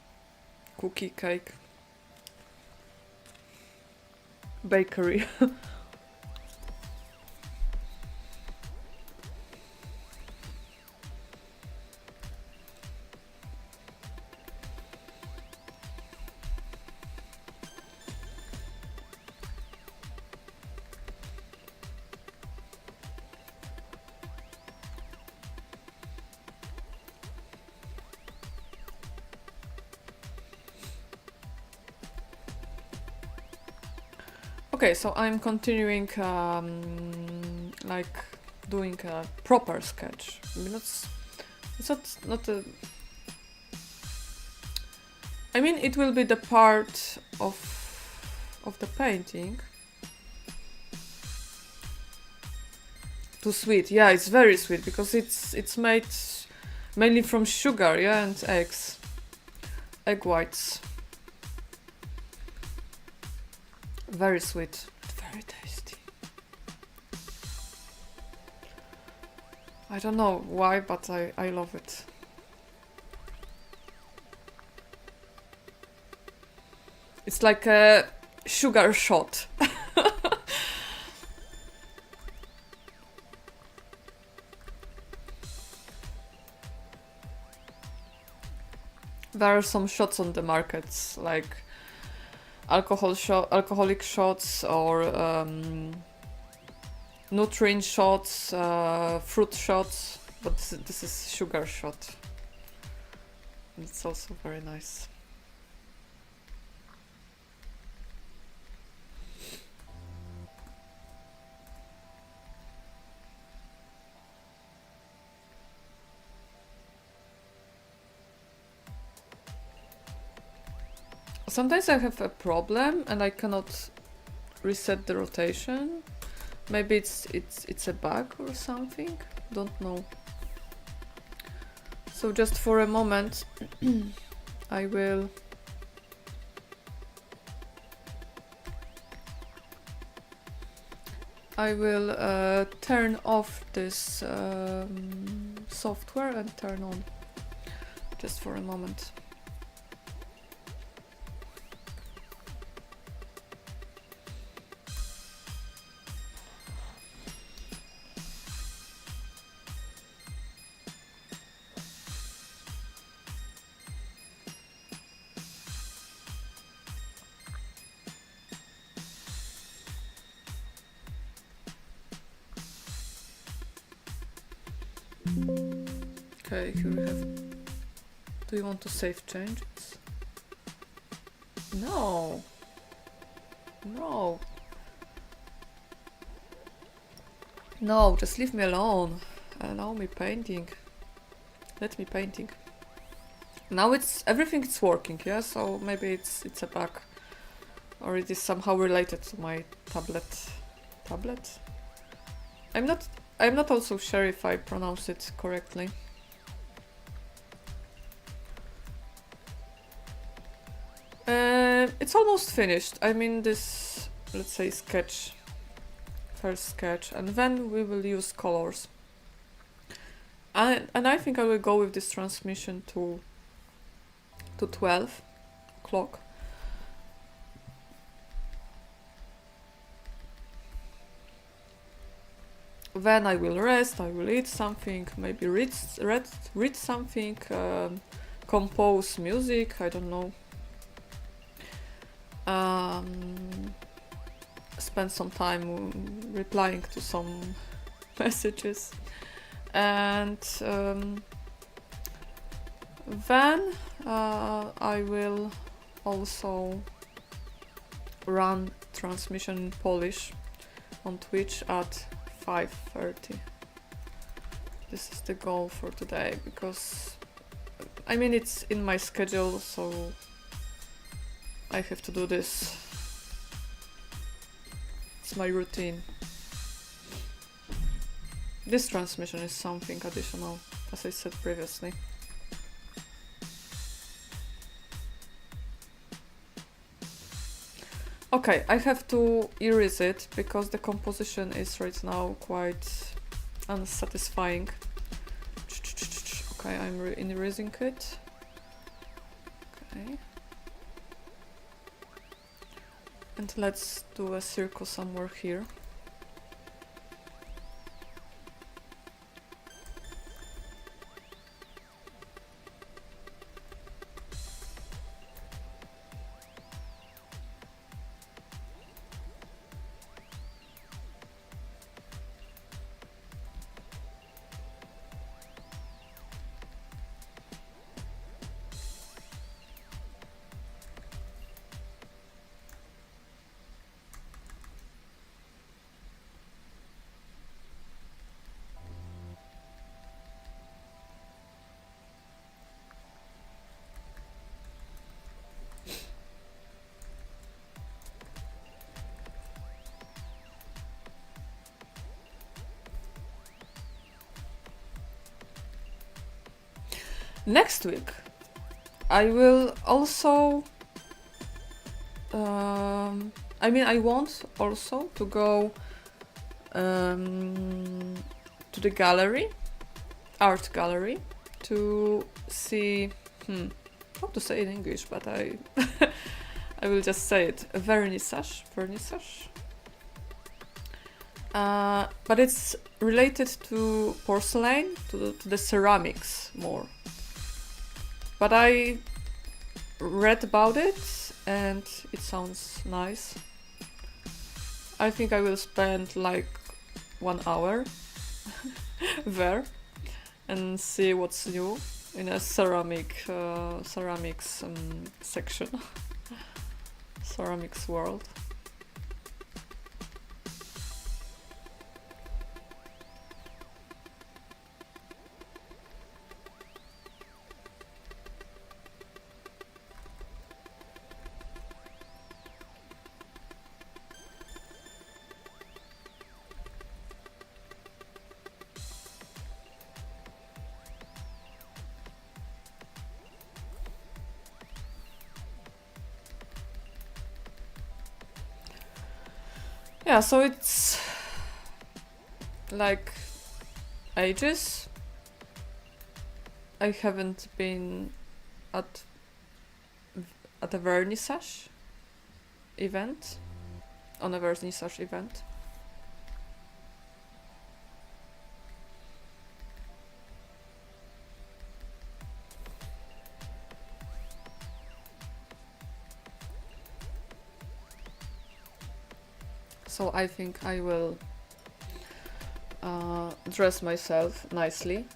cookie cake bakery. Okay, so I'm continuing like doing a proper sketch. I mean, it's not a. I mean, it will be the part of the painting. Too sweet, yeah, it's very sweet because it's made mainly from sugar, yeah, and eggs, egg whites. Very sweet, very tasty. I don't know why, but I love it. It's like a sugar shot. There are some shots on the markets, like alcoholic shots or nutrient shots, fruit shots, but this is sugar shot. It's also very nice. Sometimes I have a problem and I cannot reset the rotation. Maybe it's a bug or something. Don't know. So just for a moment, I will turn off this software and turn on just for a moment. Okay, here we have. Do you want to save changes? No. No. No, just leave me alone. Allow me painting. Let me painting. Now everything is working, yeah? So maybe it's a bug. Or it is somehow related to my tablet. Tablet? I'm not also sure if I pronounce it correctly. It's almost finished. I mean this, let's say, sketch. First sketch, and then we will use colors. And I think I will go with this transmission to 12 o'clock. Then I will rest, I will eat something, maybe read something, compose music, I don't know. Spend some time replying to some messages. And then I will also run transmission in Polish on Twitch at 5:30. This is the goal for today, because I mean it's in my schedule, so I have to do this. It's my routine. This transmission is something additional, as I said previously. Okay, I have to erase it because the composition is right now quite unsatisfying. Okay, I'm erasing it. Okay. And let's do a circle somewhere here. Next week, I will also, I want also to go to the gallery, art gallery, to see, how to say it in English, but I will just say it, a vernissage. But it's related to porcelain, to the ceramics more. But I read about it and it sounds nice. I think I will spend like 1 hour there and see what's new in a ceramics section. Ceramics world. Yeah, so it's like ages. I haven't been at a vernissage event, on a vernissage event. So I think I will dress myself nicely.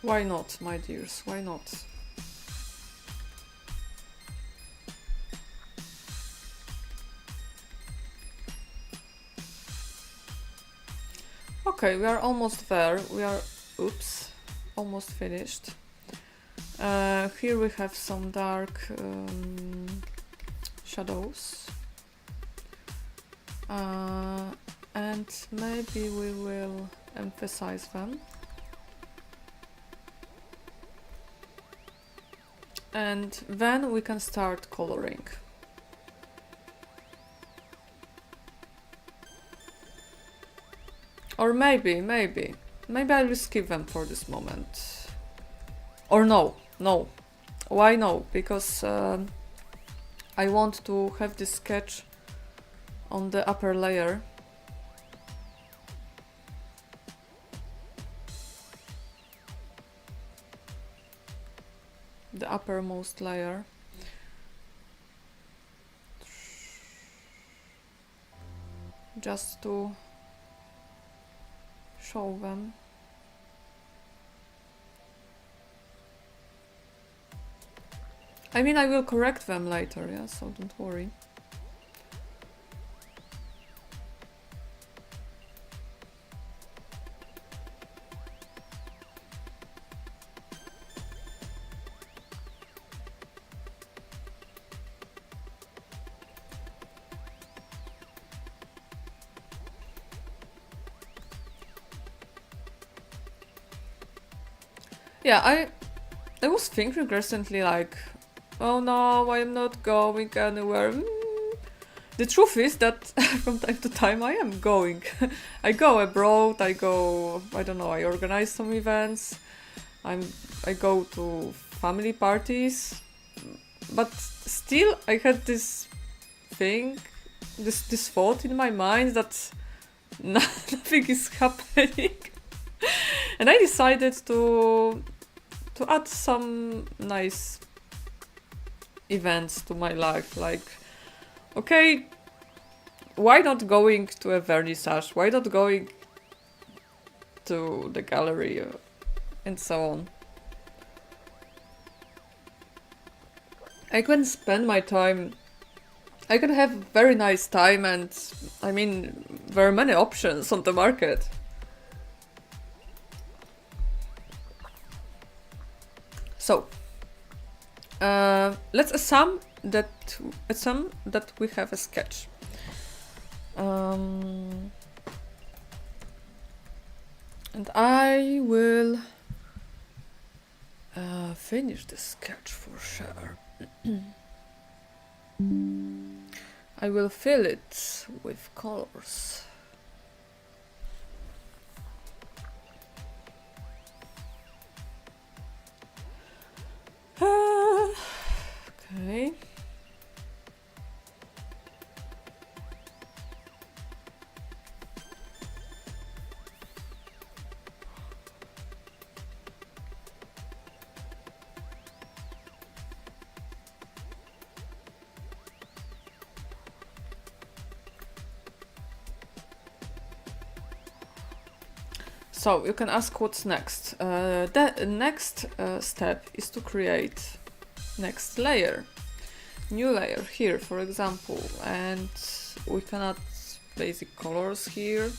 Why not, my dears? Why not? Okay, we are almost there. We are, almost finished. Here we have some dark shadows. And maybe we will emphasize them. And then we can start coloring. Or maybe I will skip them for this moment. Or no. Why no? Because I want to have this sketch on the upper layer. The uppermost layer. Just to show them. I mean, I will correct them later, yeah, so don't worry. Yeah, I was thinking recently, like, oh no, I am not going anywhere. The truth is that from time to time I am going. I go abroad, I go, I don't know, I organize some events, I go to family parties, but still I had this thing, this thought in my mind that nothing is happening. And I decided to add some nice events to my life, like, okay, why not going to a vernissage, why not going to the gallery, and so on. I can spend my time, I can have very nice time, and I mean, there are many options on the market. So, let's assume that we have a sketch. And I will finish the sketch for sure. I will fill it with colors. Okay. So you can ask what's next. The next step is to create next layer, new layer here, for example, and we can add basic colors here.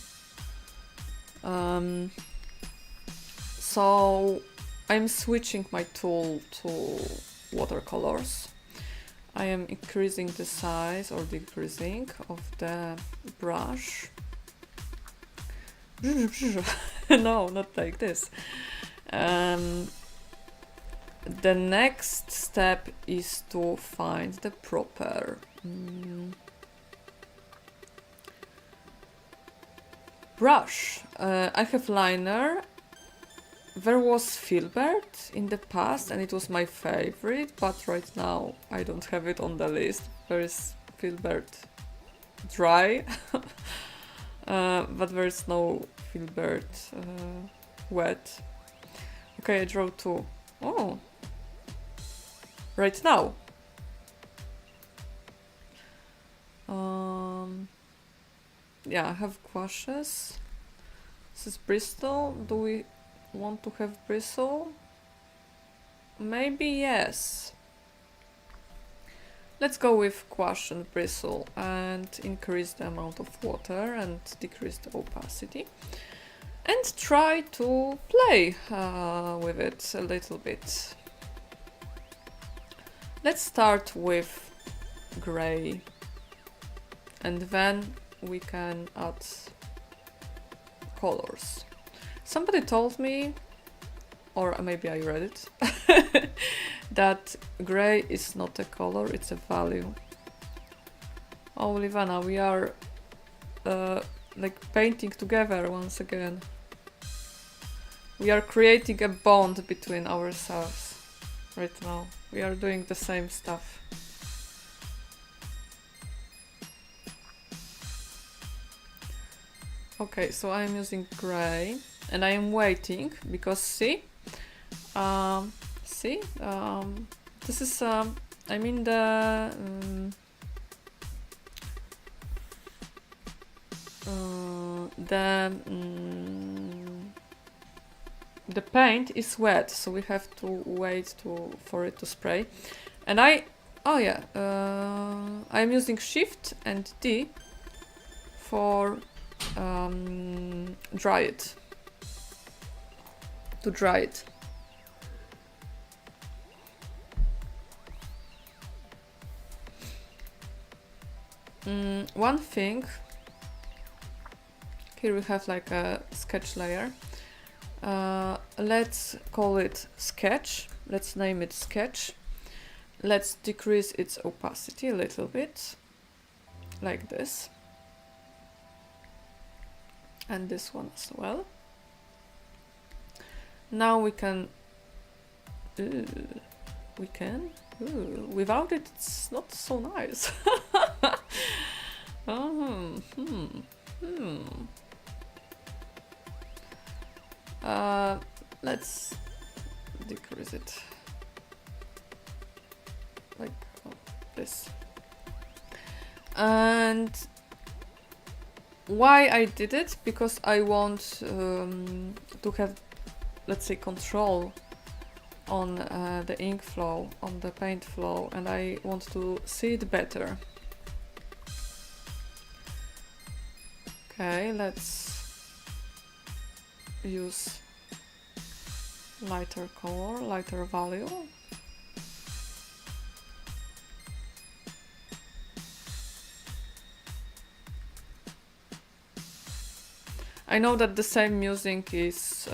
So I'm switching my tool to watercolors. I am increasing the size or decreasing of the brush. No, not like this. The next step is to find the proper brush. I have liner. There was Filbert in the past and it was my favorite, but right now I don't have it on the list. There is Filbert dry, but there is no Filbert wet. Okay, I draw two. Oh, right now. Yeah, I have gouaches. This is Bristol. Do we want to have bristle? Maybe yes. Let's go with gouache and bristle and increase the amount of water and decrease the opacity. And try to play with it a little bit. Let's start with gray. And then we can add colors. Somebody told me, or maybe I read it, that gray is not a color, it's a value. Oh, Livana, we are like painting together once again. We are creating a bond between ourselves right now. We are doing the same stuff. Okay, so I'm using gray and I am waiting because see, see, this is I mean the paint is wet, so we have to wait for it to spray. And oh yeah, I'm using Shift and D for dry it. To dry it. One thing, here we have like a sketch layer. Let's call it sketch. Let's name it sketch. Let's decrease its opacity a little bit, like this. And this one as well. Now we can, without it, it's not so nice. Let's decrease it like this. And why I did it? Because I want to have, let's say, control on the ink flow, on the paint flow, and I want to see it better. Okay, let's use lighter color, lighter value. I know that the same music is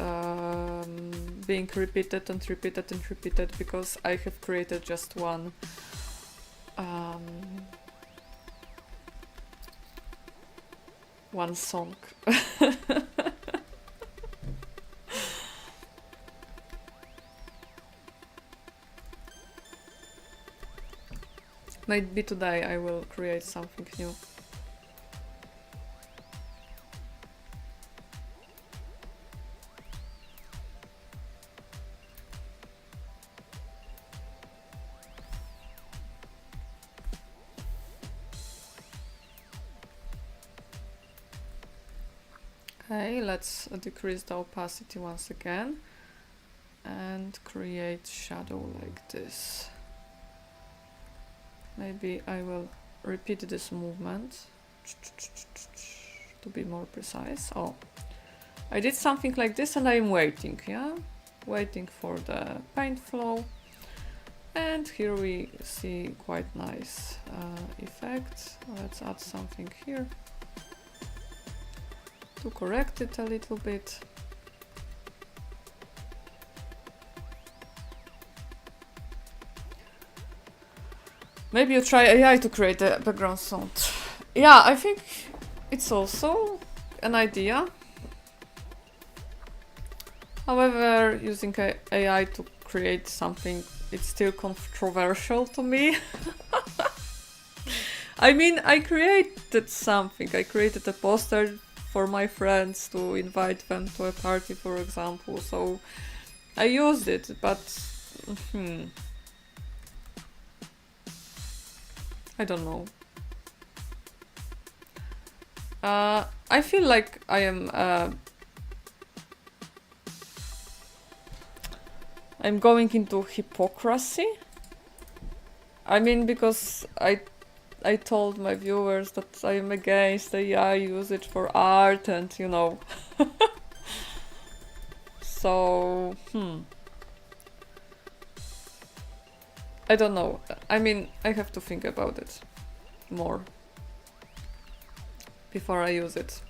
being repeated and repeated and repeated because I have created just one song. Maybe today I will create something new. Okay, let's decrease the opacity once again and create shadow like this. Maybe I will repeat this movement to be more precise. Oh, I did something like this and I'm waiting, yeah? Waiting for the paint flow. And here we see quite nice effect. Let's add something here to correct it a little bit. Maybe you try AI to create a background sound. Yeah, I think it's also an idea. However, using AI to create something, it's still controversial to me. I mean, I created something. I created a poster for my friends to invite them to a party, for example. So I used it, but I don't know. I feel like I am I'm going into hypocrisy. I mean, because I told my viewers that I am against AI usage for art and, you know. So, I don't know. I mean, I have to think about it more before I use it.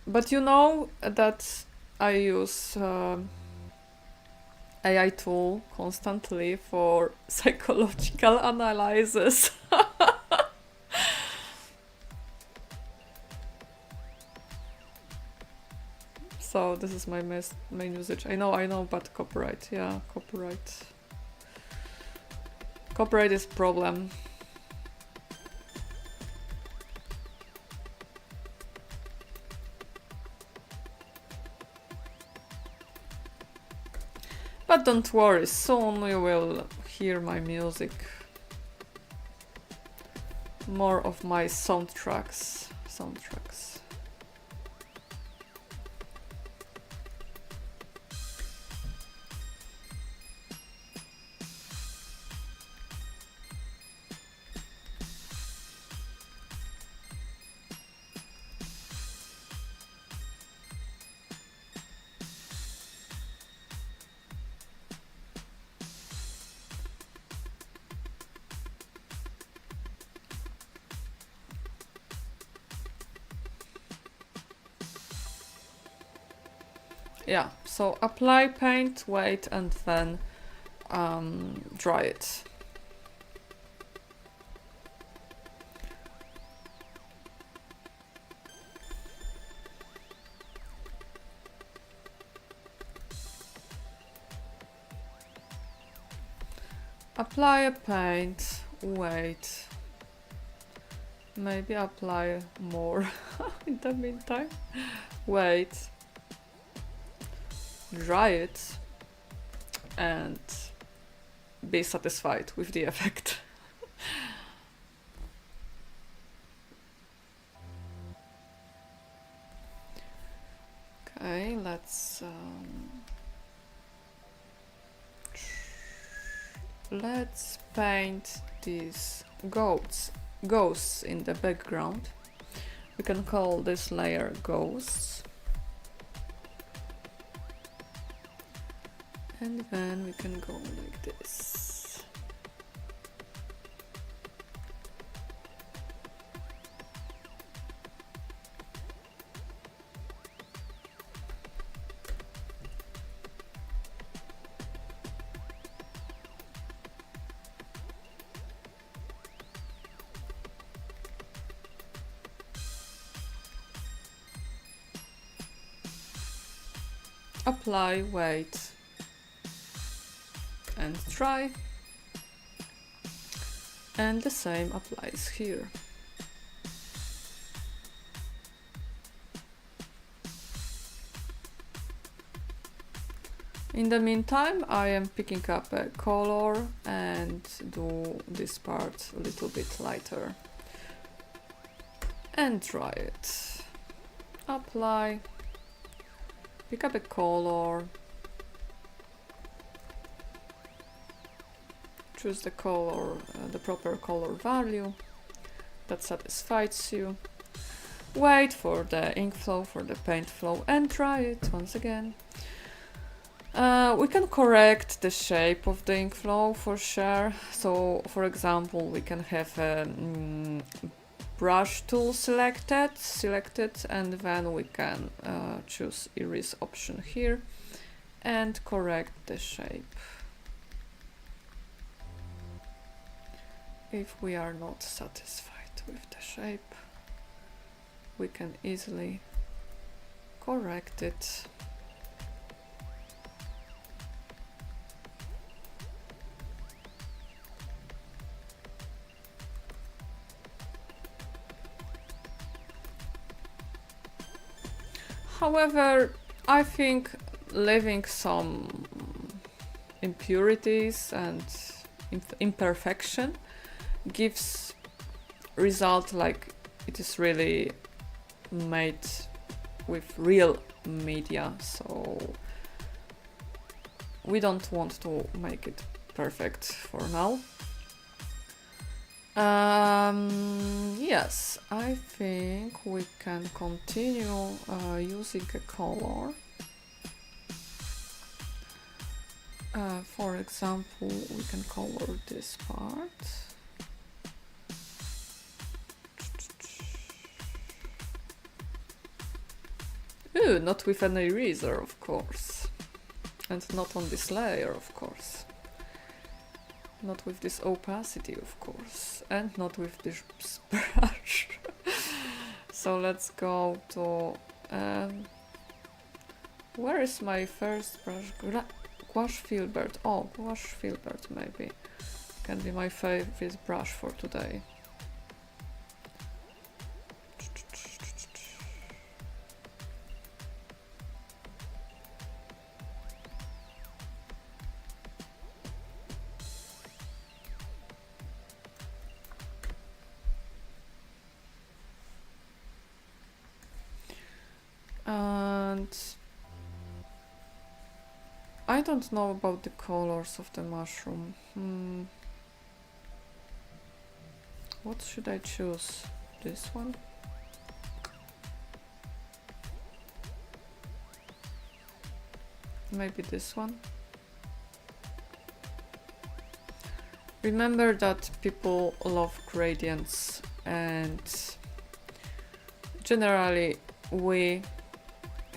But you know that I use AI tool constantly for psychological analysis. So this is my main usage. I know, but copyright, yeah, copyright. Copyright is problem. But don't worry, soon you will hear my music. More of my soundtracks. Yeah, so apply paint, wait, and then dry it. Apply a paint, wait. Maybe apply more in the meantime. Wait. Dry it and be satisfied with the effect. Okay, let's paint these ghosts in the background. We can call this layer ghosts. And then we can go like this. Apply, wait, and try, and the same applies here. In the meantime, I am picking up a color and do this part a little bit lighter and dry it. Apply, pick up a color, choose the color, the proper color value that satisfies you. Wait for the ink flow, for the paint flow, and try it once again. We can correct the shape of the ink flow for sure. So, for example, we can have a brush tool selected, and then we can choose erase option here and correct the shape. If we are not satisfied with the shape, we can easily correct it. However, I think leaving some impurities and imperfection gives result like it is really made with real media, so we don't want to make it perfect for now. Yes, I think we can continue using a color. For example, we can color this part. Ooh, not with an eraser, of course. And not on this layer, of course. Not with this opacity, of course. And not with this brush. So let's go to Where is my first brush? Gouache filbert. Oh, gouache filbert maybe can be my favorite brush for today. And I don't know about the colors of the mushroom. What should I choose? This one? Maybe this one? Remember that people love gradients, and generally we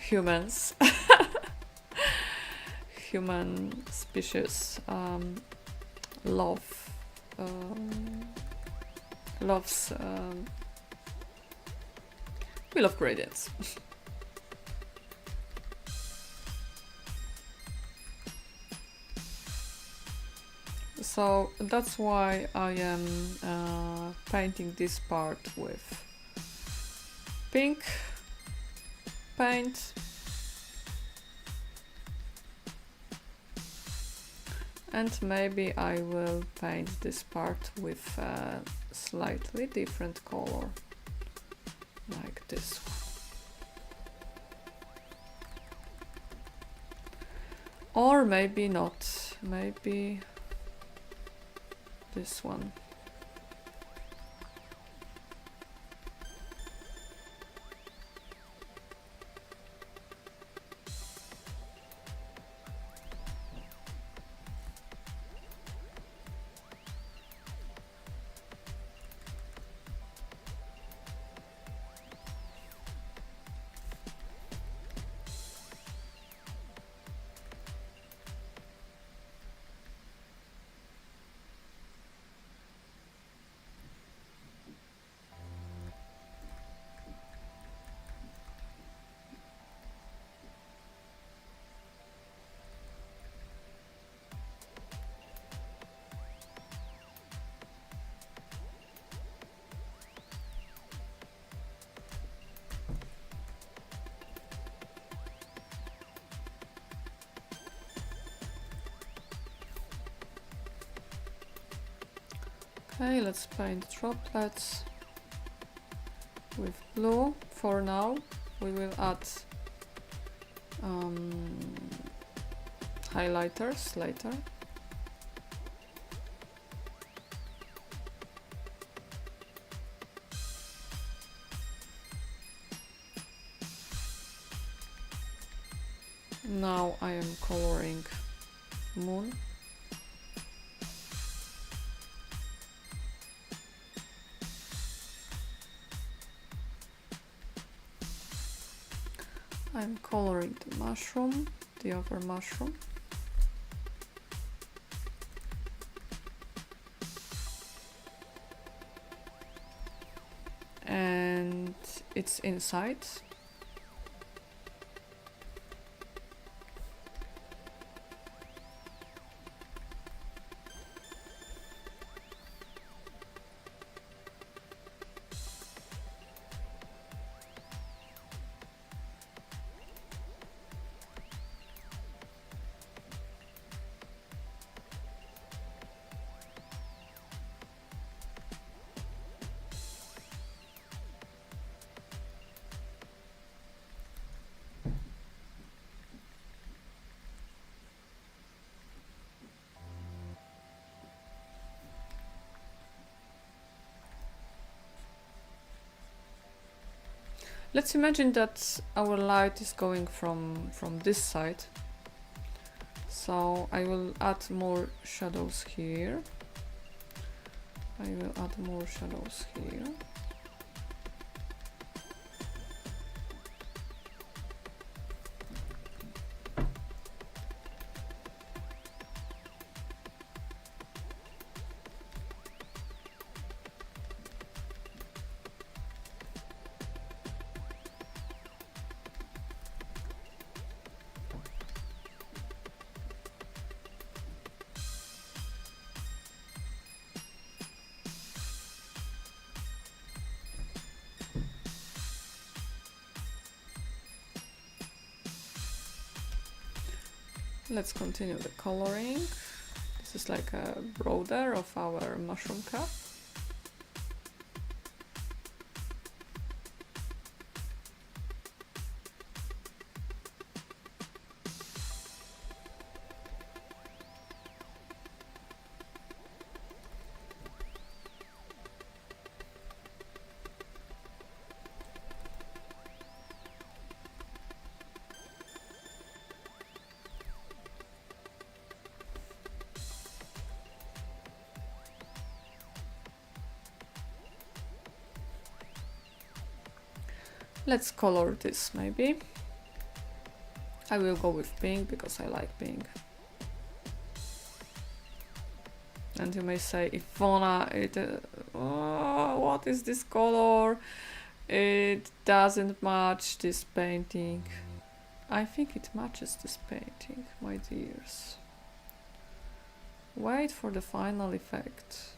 humans human species loves we love gradients. So that's why I am painting this part with pink paint, and maybe I will paint this part with a slightly different color, like this one. Or maybe not, maybe this one. Okay, let's paint droplets with blue. For now, we will add highlighters later. Now I am coloring moon. I'm coloring the mushroom, the other mushroom. And it's inside. Let's imagine that our light is going from this side. So I will add more shadows here. I will add more shadows here. Let's continue the coloring. This is like a border of our mushroom cup. Let's color this maybe. I will go with pink because I like pink. And you may say, Ivona, what is this color? It doesn't match this painting. I think it matches this painting, my dears. Wait for the final effect.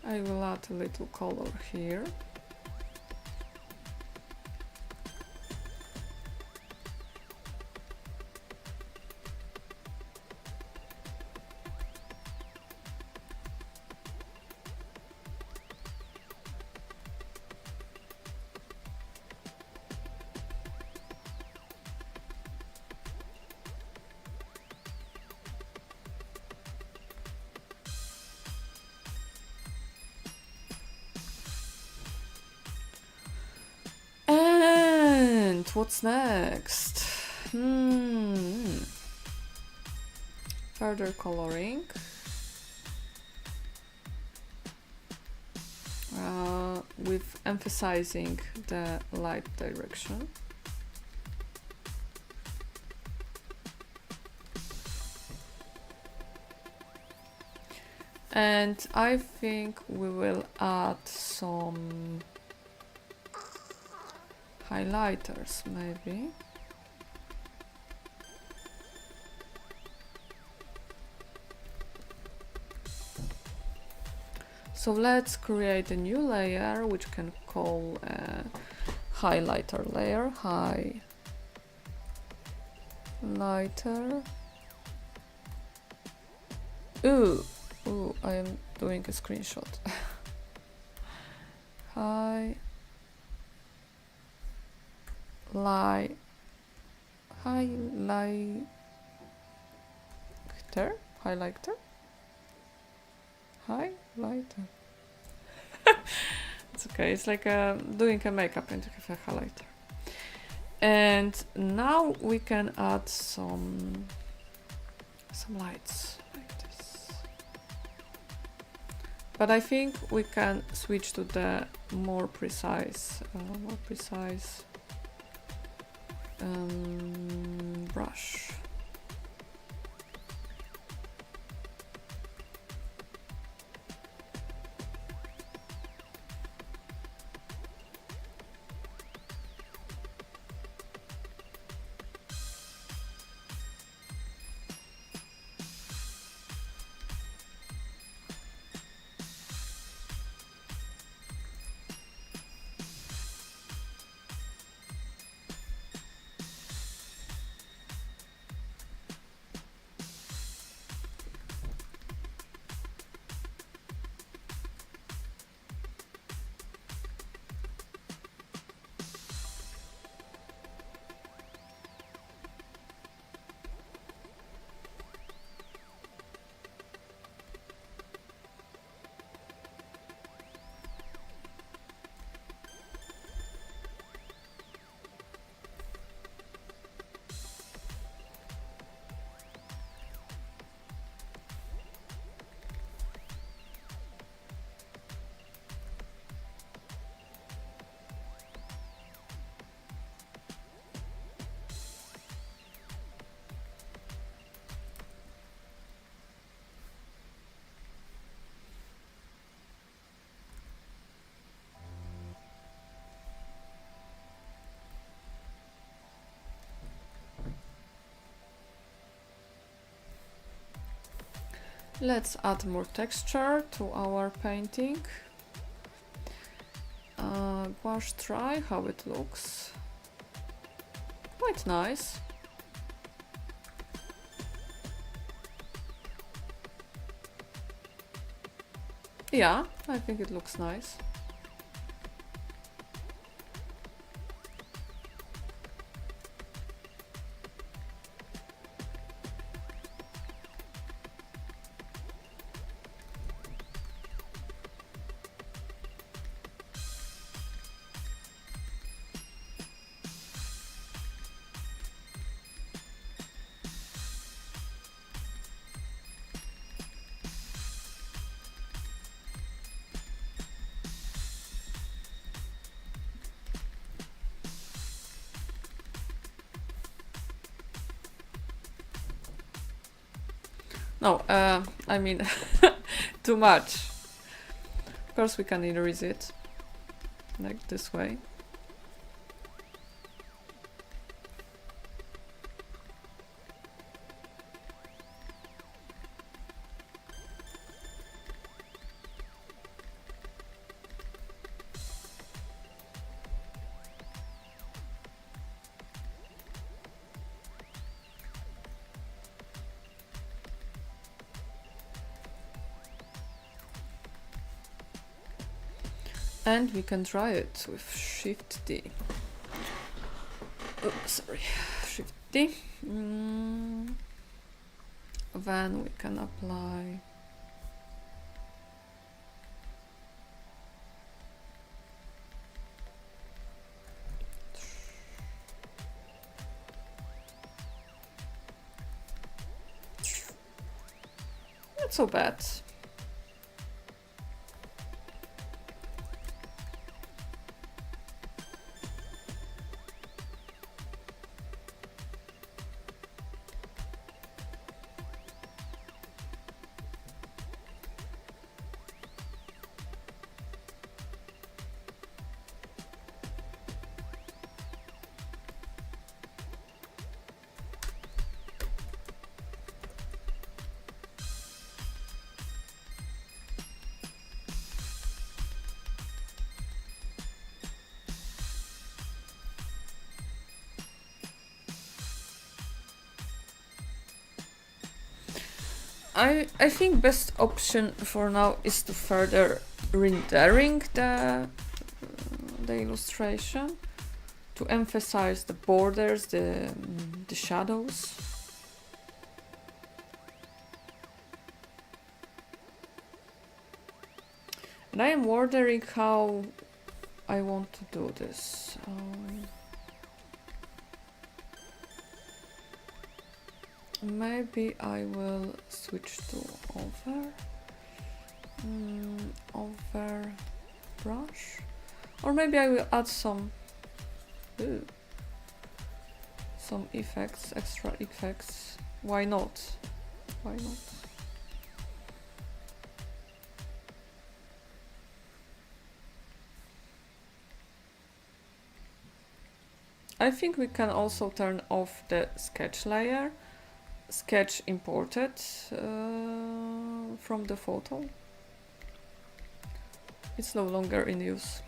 I will add a little color here. And what's next? Further coloring. With emphasizing the light direction. And I think we will add some highlighters maybe. So let's create a new layer which can call a highlighter layer. Highlighter. Ooh, I am doing a screenshot. Highlighter. It's okay, it's like doing a makeup and you have a highlighter. And now we can add some lights like this. But I think we can switch to the more precise brush. Let's add more texture to our painting. gouache try how it looks. Quite nice. Yeah, I think it looks nice. No, I mean, too much. Of course we can erase it, like this way. And we can try it with Shift D. Oh, sorry, Shift D. Then we can apply not so bad. I think best option for now is to further rendering the illustration to emphasize the borders, the shadows. And I am wondering how I want to do this. Maybe I will switch to over brush, or maybe I will add some effects, extra effects. Why not? Why not? I think we can also turn off the sketch layer. Sketch imported from the photo. It's no longer in use.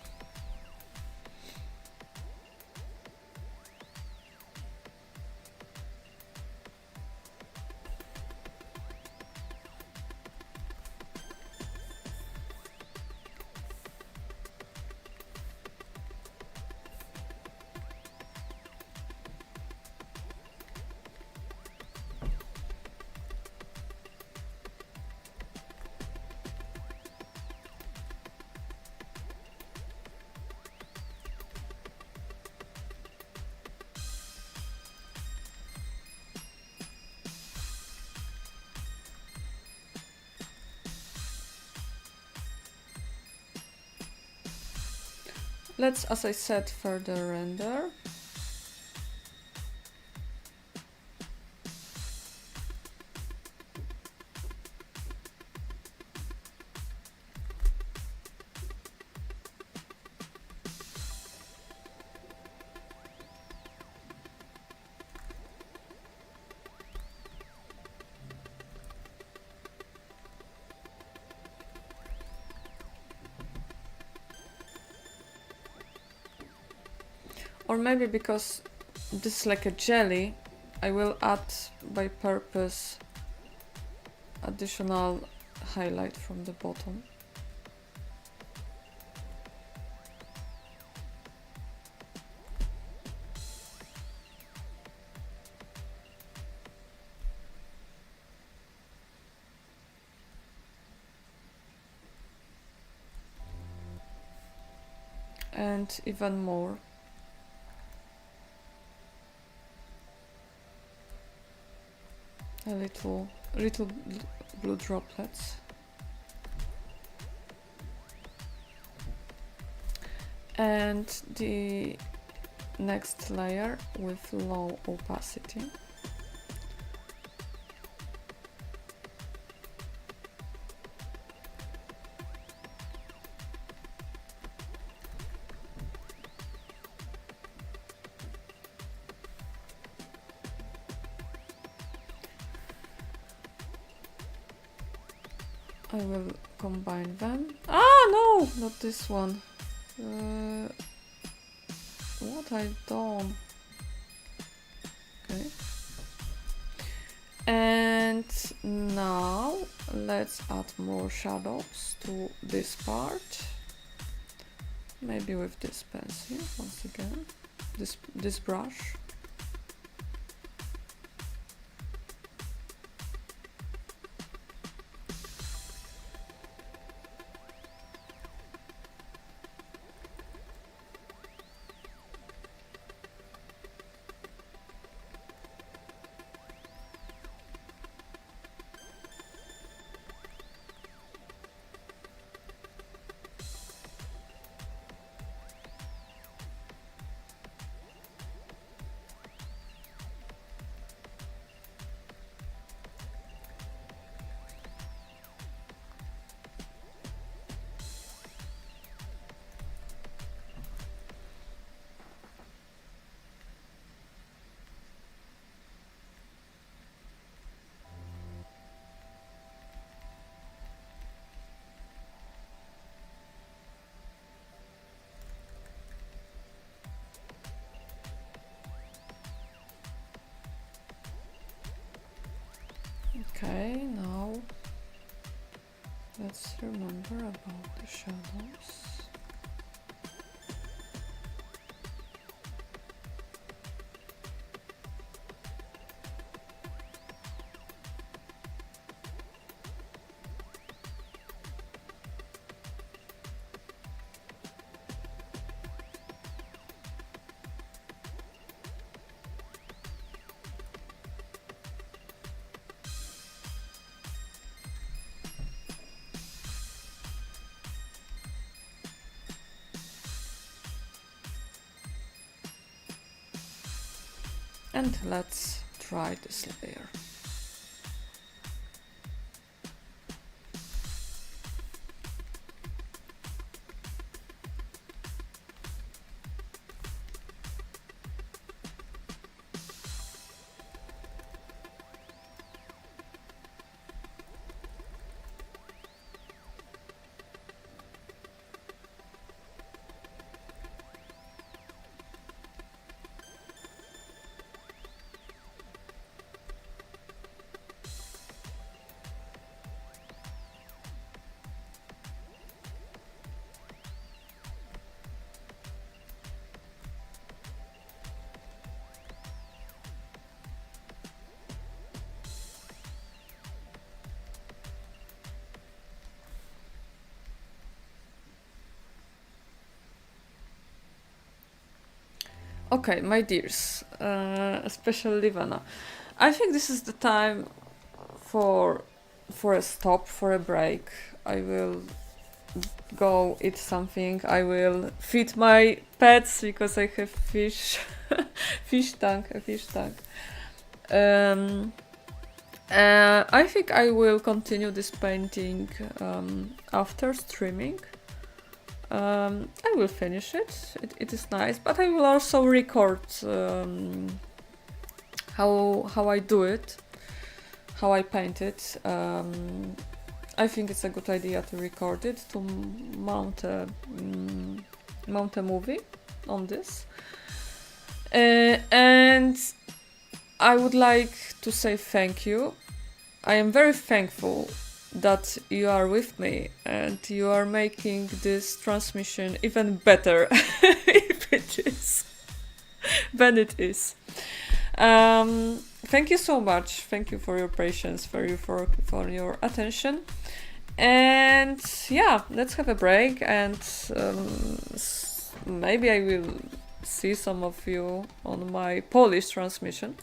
Let's, as I said, further render. Or maybe because this is like a jelly, I will add by purpose additional highlight from the bottom. And even more. A little blue droplets. And the next layer with low opacity. I will combine them. Ah, no, not this one. What I done? Okay. And now let's add more shadows to this part. Maybe with this pencil once again. This brush. Okay, now let's remember about the shadows. And let's try this layer. Okay, my dears, especially Livana, I think this is the time for a stop, for a break. I will go eat something. I will feed my pets because I have fish, a fish tank. I think I will continue this painting after streaming. I will finish it. It is nice, but I will also record how I do it, how I paint it. I think it's a good idea to record it, to mount a movie on this. And I would like to say thank you. I am very thankful that you are with me and you are making this transmission even better if it is than it is. Thank you so much. Thank you for your patience, for your attention. And yeah, let's have a break and maybe I will see some of you on my Polish transmission.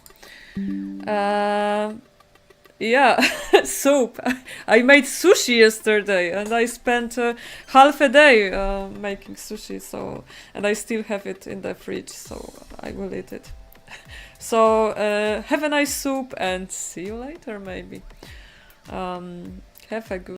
Yeah, soup. I made sushi yesterday and I spent half a day making sushi, so and I still have it in the fridge, so I will eat it. So have a nice soup and see you later maybe. Have a good